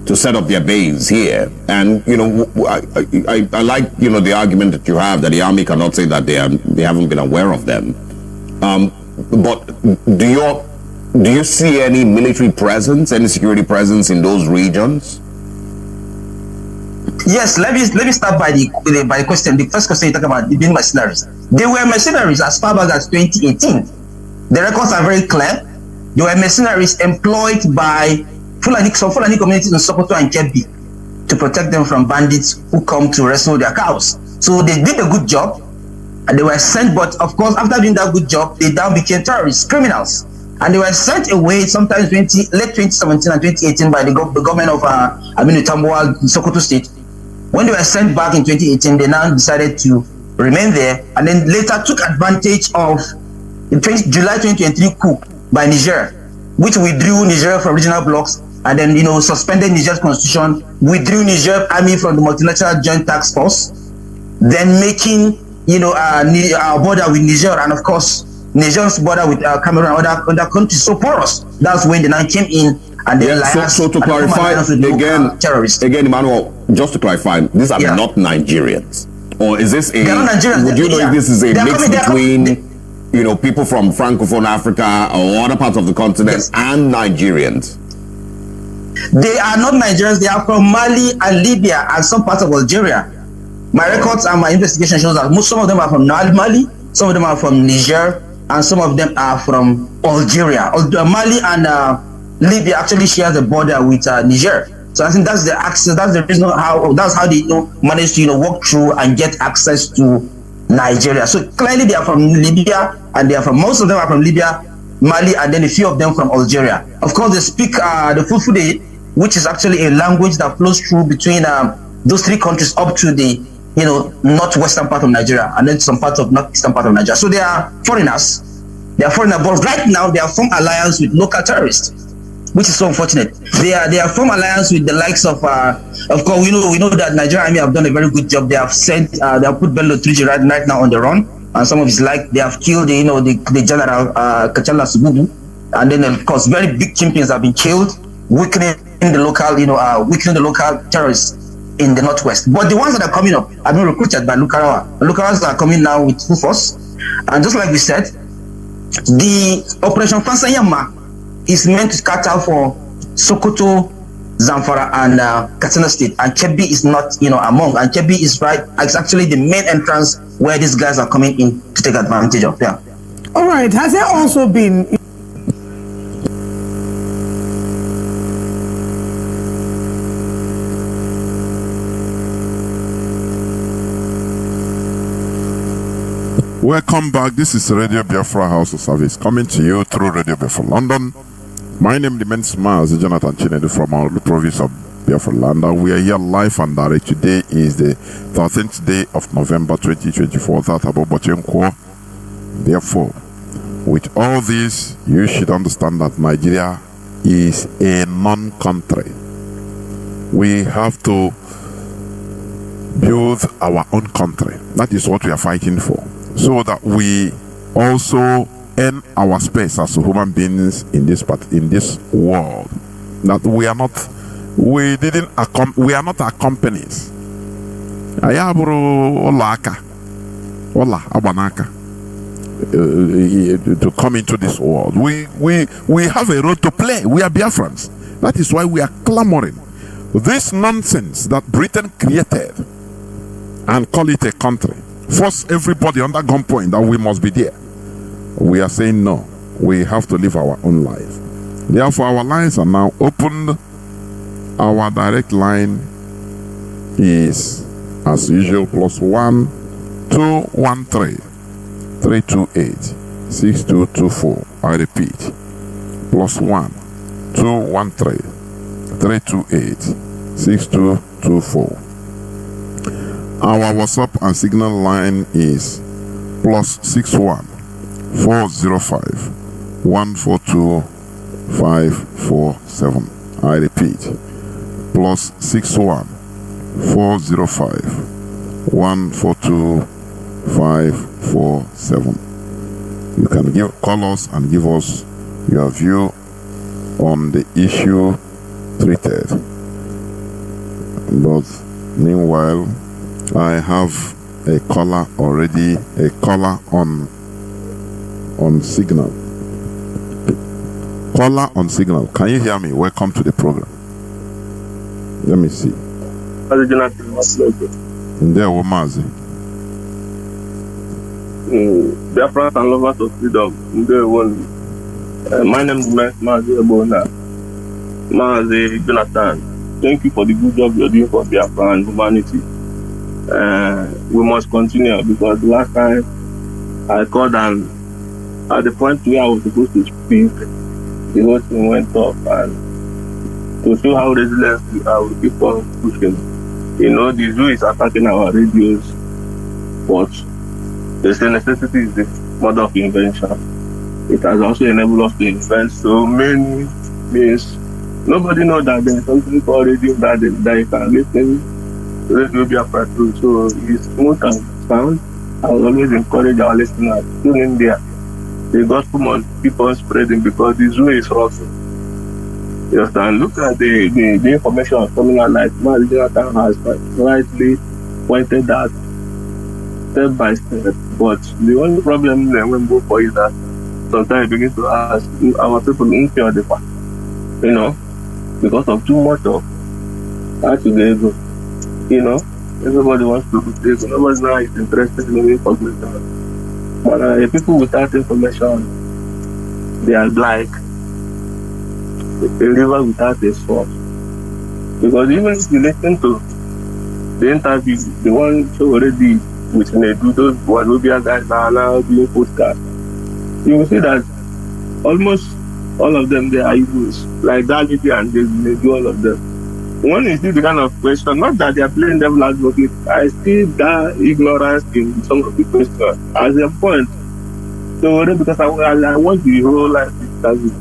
to set up their base here. And, I like, the argument that you have that the army cannot say that they haven't been aware of them. But do you see any military presence, any security presence in those regions? Yes, let me start by the question. The first question you talk about being mercenaries. They were mercenaries as far back as 2018. The records are very clear. They were mercenaries employed by some Fulani communities in Sokoto and Kebbi to protect them from bandits who come to wrestle their cows. So they did a good job, and they were sent. But of course, after doing that good job, they now became terrorists, criminals. And they were sent away sometimes late 2017 and 2018 by the government of Tambuwal, Sokoto State. When they were sent back in 2018, they now decided to remain there, and then later took advantage of the July 2023 coup by Niger, which withdrew Niger from regional blocks, and then suspended Niger's constitution, withdrew Niger army from the multinational joint task force, then making our border with Niger, and of course Niger's border with Cameroon and other countries so porous. That's when they now came in and then so to clarify again, Emmanuel, just to clarify, these are not Nigerians, or is this a? Would you know if this is a mix between, you know, people from Francophone Africa or other parts of the continent and Nigerians? They are not Nigerians. They are from Mali and Libya and some parts of Algeria. My records and my investigation shows that some of them are from Mali, some of them are from Niger, and some of them are from Algeria. Mali and Libya actually share the border with Niger. So I think that's the access. That's the reason that's how they manage to walk through and get access to Nigeria. So clearly they are from Libya, and they are from, most of them are from Libya, Mali, and then a few of them from Algeria. Of course, they speak the Fulfulde, which is actually a language that flows through between those three countries up to the northwestern part of Nigeria, and then some parts of northeastern part of Nigeria. So they are foreigners. They are foreigners, but right now they are formed alliance with local terrorists, which is so unfortunate. They are formed alliance with the likes of course we know that Nigerian army have done a very good job. They have sent they have put Bello Turji right now on the run, and some of his they have killed the general Kachala Sububu, and then of course very big champions have been killed, weakening the local terrorists in the northwest. But the ones that are coming up have been recruited by Lukarawa. Lukarawas are coming now with full force, and just like we said, the Operation Fansanyama is meant to cater for Sokoto, Zamfara, and Katsina State, and Kebbi is not among, and Kebbi is it's actually the main entrance where these guys are coming in to take advantage of. All right, has there also been Welcome back. This is Radio Biafra House of Service coming to you through Radio Biafra London. My name remains Mazi Jonathan Chinedu from our province of Biafra Land. We are here live and direct. Today is the 13th day of November 2024. Therefore, with all this, you should understand that Nigeria is a non-country. We have to build our own country. That is what we are fighting for, so that we also earn our space as human beings in this world. That we are not our companies. To come into this world, we have a role to play. We are Biafrans. That is why we are clamoring this nonsense that Britain created and call it a country, force everybody under gunpoint that we must be there. We are saying no, we have to live our own life. Therefore, our lines are now opened. Our direct line is, as usual, +1 213 328 6224. I repeat, +1 213 328 6224. Our WhatsApp and Signal line is +61 405 142 547. I repeat, +61 405 142 547. You can call us and give us your view on the issue treated. But meanwhile, I have a caller already, a caller on Signal. Caller on Signal. Can you hear me? Welcome to the program. Let me see. There, Mazi. Biafran and lovers of freedom. My name is Mazi Jonathan. Thank you for the good job you're doing for Biafra and humanity. We must continue, because the last time I called and at the point where I was supposed to speak, the whole thing went off, and to show how resilient we are, we keep on pushing. The zoo is attacking our radios, but the necessity is the mother of invention. It has also enabled us to invent so many means. Nobody knows that there is something called radio that you can listen to Radio Biafra through. So it's smooth and sound. I will always encourage our listeners to tune in there. The gospel must keep on spreading, because the zoo is rotten. You understand? Look at the information coming out, like Mazi Jonathan has rightly pointed out step by step. But the only problem that we go for is that sometimes we begin to ask our people in fear the fact, you know, because of too much of that together, you know, everybody wants to do this, nobody now is interested in information. But people without information, they are like a river without a source. Because even if you listen to the interview, the one show already with Chinedu, those Wazobia guys that are now doing podcast, you will see that almost all of them, they are Igbos, like that lady and they do all of them. When you see the kind of question, not that they are playing devil advocate, I see that ignorance in some of the questions as a point. So because I watched the whole life interview,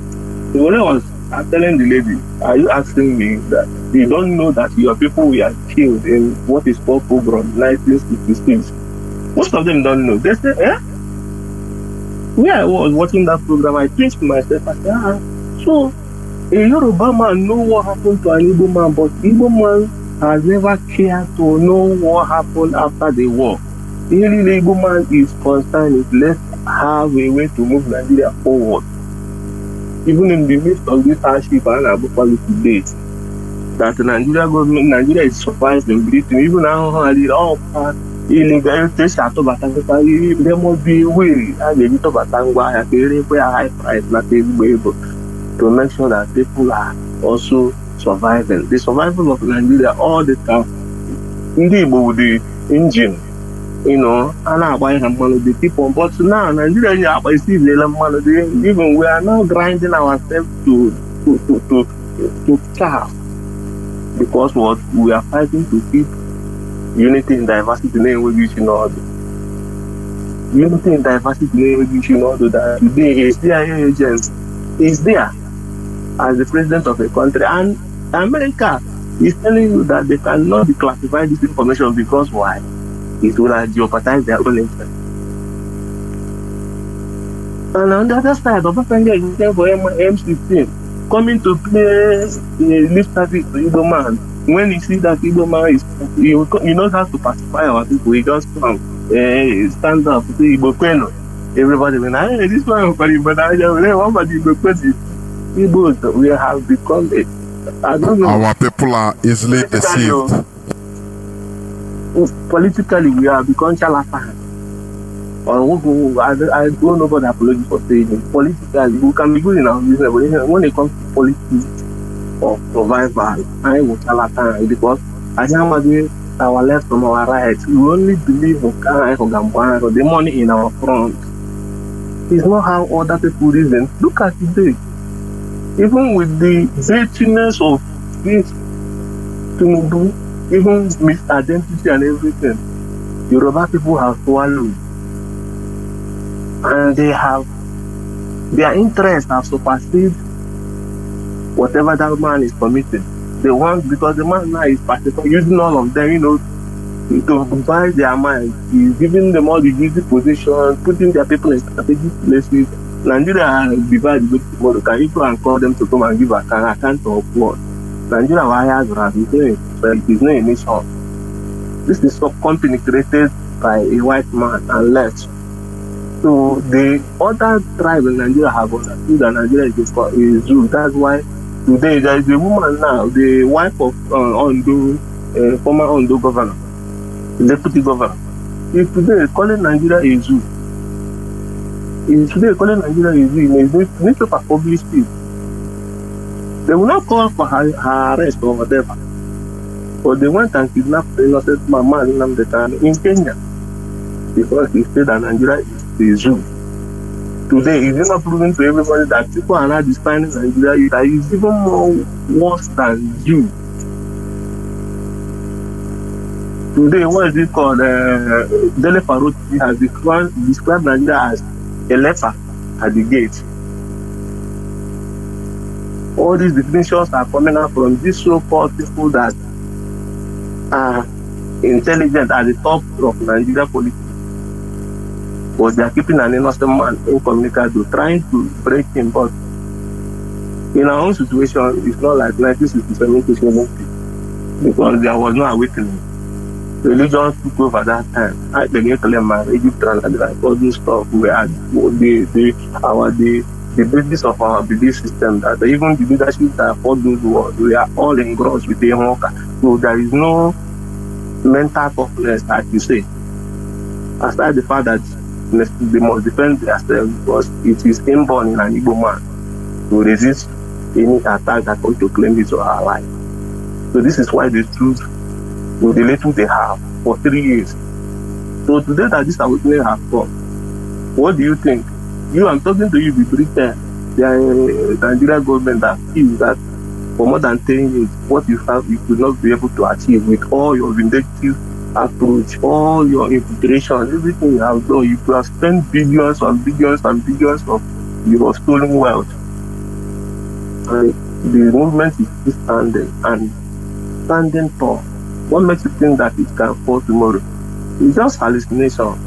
so when I was telling the lady, are you asking me that you don't know that your people were killed in what is called pogrom 1966? Most of them don't know. They say, When I was watching that program, I think to myself, I said, so a Yoruba man know what happened to an Igbo man, but Igbo man has never cared to know what happened after the war. The only Igbo man is concerned is let's have a way to move Nigeria forward. Even in the midst of this hardship and Abufali today, that Nigeria is surviving, breathing, even now, illegal, there must be a way, and a high price, not able to make sure that people are also surviving. The survival of Nigeria all the time, indeed, with the engine, you know, and I buy some money the people. But now Nigeria is even we are now grinding ourselves to starve because what we are fighting to keep unity in diversity name we should not do. Unity in diversity name we should not do that. Today a CIA agent is there as the president of a country, and America is telling you that they cannot declassify this information because why? It will jeopardize their own interest. And on the other side, of for M16 coming to play lip service to Igbo man. When you see that Igbo man is, you don't have to pacify our people. You just come, stand up, say Igbo Kweno. Everybody will say, this one, but I don't know what Igbo Kweno. Igbos, we have become it. I don't know. Our people are easily deceived. Politically, we have become charlatans. I don't know about the apology for saying it. Politically, we can be good in our business, but when it comes to politics or survival, I will charlatan because I am our left from our right. We only believe in the money in our front. It's not how other people reason. Look at today. Even with the dirtiness of this Tinubu, even misidentity and everything, Yoruba people have swallowed. And their interests have superseded whatever that man is committing. They want, because the man now is particularly using all of them, you know, to buy their mind. He's giving them all the easy positions, putting their people in strategic places. Nigeria has divided with tomorrow. Can you go and call them to come and give account of what? Nigeria wires are doing, but it is not a nation. This is a company created by a white man and left. So the other tribe in Nigeria have understood that Nigeria is Jew. That's why today there is a woman now, the wife of former Ondo governor, deputy governor. Is today calling Nigeria a Jew. Is today calling Nigeria a Jew. Newspaper published it. They will not call for her arrest or whatever. But they went and kidnapped the innocent man, Mazi Nnamdi Kanu, in Kenya. Because he said that Nigeria is Jew. Today, it's not proven to everybody that people are not defining Nigeria that is even more worse than Jew. Today, what is it called? Dele Faroti has described Nigeria as a leper at the gate. All these definitions are coming out from these so-called people that are intelligent at the top of Nigeria politics. But they are keeping an innocent man incommunicado, trying to break him. But In our own situation, it's not like 1967 to 70 because there was no awakening. Religion took over that time. I began to learn my Egypt and like all this stuff. We had the basis of our belief system that even the leadership that fought those wars, we are all engrossed with the hunger. So there is no mental toughness, like you say. Aside the fact that they must defend themselves because it is inborn in an Igbo man to resist any attack that comes to claim his or her life. So this is why they choose with the little they have for 3 years. So today that this awakening has come, what do you think? I'm talking to you with Britain, the Nigerian government that feels that for more than 10 years, what you have, you could not be able to achieve with all your vindictive approach, all your infiltration, everything you have done. You could have spent billions and billions and billions of your stolen wealth. And the movement is still standing and standing tall. What makes you think that it can fall tomorrow? It's just hallucination.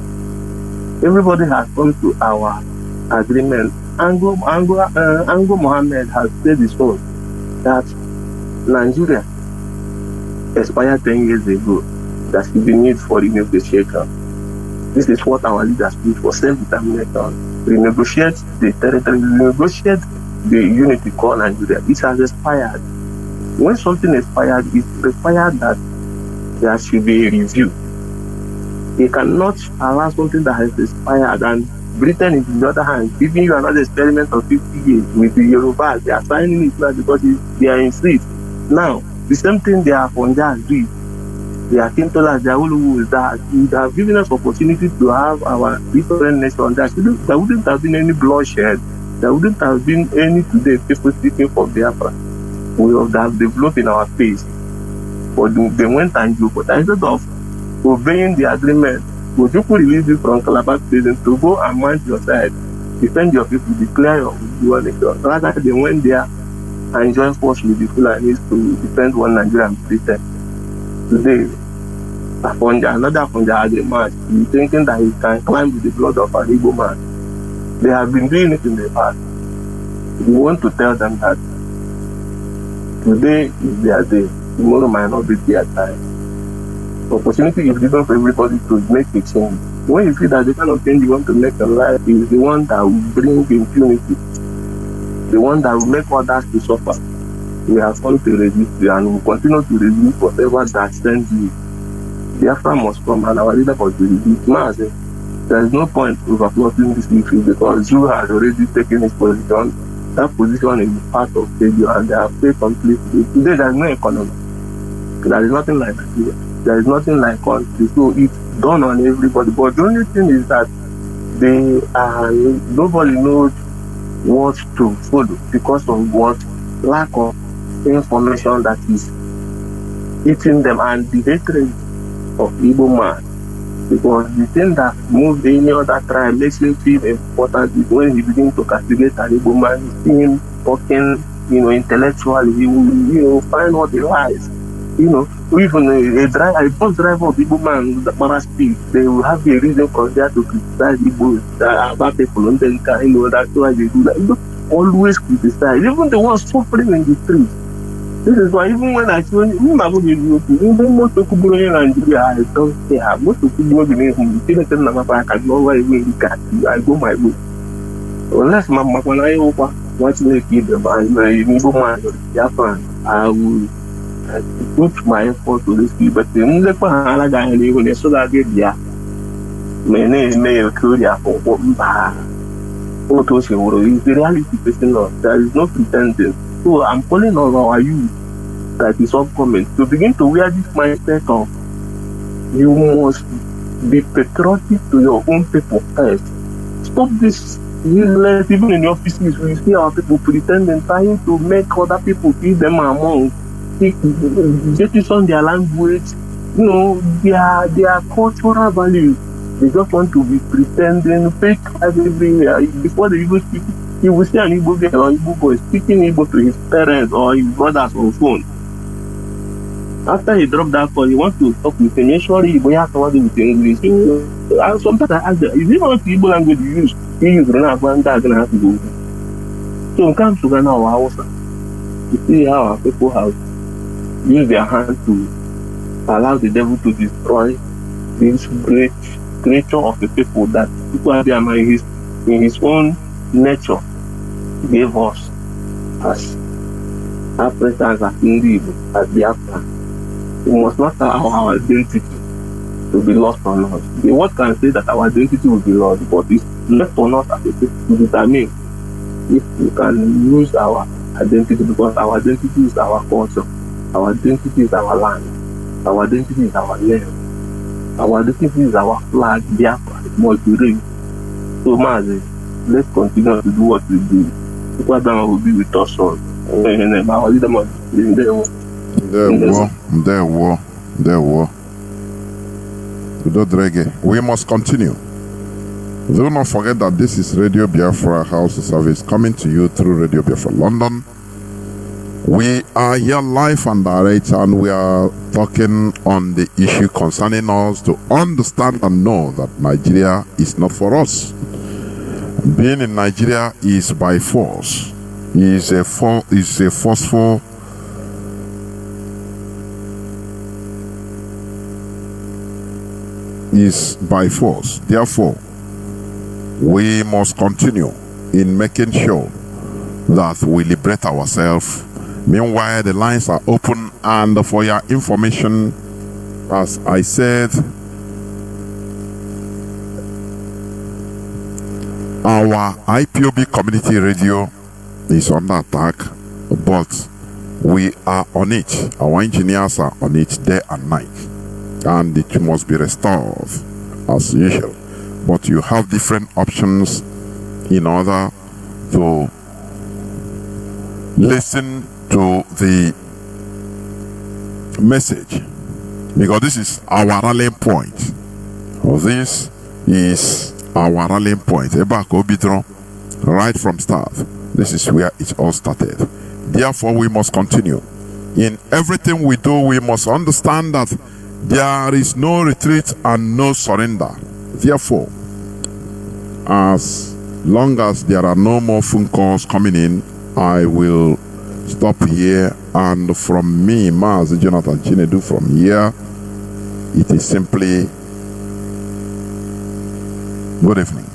Everybody has come to our agreement. Ango Mohammed has said his own that Nigeria expired 10 years ago, that is the need for renegotiation. This is what our leaders do for self-determination. Renegotiate the territory, renegotiate the unity called Nigeria. It has expired. When something expired, it's required that there should be a review. You cannot allow something that has expired, and Britain is on the other hand giving you another experiment of 50 years with the Yorubas. They are signing it now because they are in seat. Now, the same thing they are Punjab doing. They are Kintolas, they are Uluwus, that have given us opportunity to have our different nations. There wouldn't have been any bloodshed. There wouldn't have been any today people speaking for Biafra. We would have developed in our face. But they went and do. But instead of obeying the agreement, would you release you from Calabar prison to go and mount your side, defend your people, declare your nation? Rather, they went there and joined force with the Fulanis to defend one Nigerian Britain. Today, another Afonja has a march, thinking that he can climb with the blood of an Igbo man. They have been doing it in the past. We want to tell them that today is their day, tomorrow might not be their time. Opportunity is given for everybody to make a change. When you see that the kind of change you want to make in life is the one that will bring impunity, the one that will make others to suffer, we have come to resist and will continue to resist whatever that sends you. Biafra must come and our leader must be resist. Mazi, there is no point overflowing this issue because you has already taken his position. That position is part of failure and they have failed completely. Today there is no economy. There is nothing like that. There is nothing like country. So it's done on everybody. But the only thing is that nobody knows what to follow because of what lack of information that is eating them and the hatred of Igbo man. Because the thing that moves any other tribe makes him feel important is when he begins to castigate an Igbo man, you see him talking, intellectually, he will, find out the lies. Even a bus driver of Igbo man, the para speak, they will have a reason for there to criticize Igbo about people, and then that's why they do that. Always criticize, even the ones suffering in the streets. This is why even when I told you, even most of the people in Nigeria, I don't care. Most of the people in Nigeria, I can know why I go my way. Unless my when I want to make it, I will put my effort to this people. But the only thing when they saw that get there, may occur there for what is the reality facing us. There is no pretending. So I'm calling on our youth that is upcoming to begin to wear this mindset of you must be patriotic to your own people first. Stop this useless, even in the offices we see our people pretending, trying to make other people feel them among, getting on their language, their cultural values. They just want to be pretending, fake everywhere. Before they even speak, you will see an Igbo girl or Igbo boy speaking Igbo to his parents or his brothers on phone. After he dropped that call, he wants to talk with him. Usually, Igbo has to with English. Sometimes I ask them, is it not Igbo language you use? You use Renagwanda, going to have to go. So we come to Ghana or Hausa, you see how our people have used their hand to allow the devil to destroy this great creature of the people that people are there in his own nature gave us as Africans, as Indians, as Biafra. We must not allow our identity to be lost on us. The word can say that our identity will be lost, but it's left on us as a people to determine if we can lose our identity, because our identity is our culture, our identity is our land, our identity is our name, our identity is our flag, Biafra. It must be raised. So, Mazi, let's continue to do what we do. People will be with us all. We must continue. Do not forget that this is Radio Biafra House Service coming to you through Radio Biafra London. We are here live and direct, and we are talking on the issue concerning us to understand and know that Nigeria is not for us. Being in Nigeria is by force. Is a forceful is by force. Therefore, we must continue in making sure that we liberate ourselves. Meanwhile, the lines are open, and for your information, as I said, our IPOB community radio is under attack, but we are on it. Our engineers are on it day and night, and it must be restored as usual. But you have different options in order to listen to the message, because this is our rallying point. This is our rallying point. Right from start, this is where it all started. Therefore, we must continue. In everything we do, we must understand that there is no retreat and no surrender. Therefore, as long as there are no more phone calls coming in, I will stop here. And from me, Mazi Jonathan Chinedu, from here, it is simply good evening.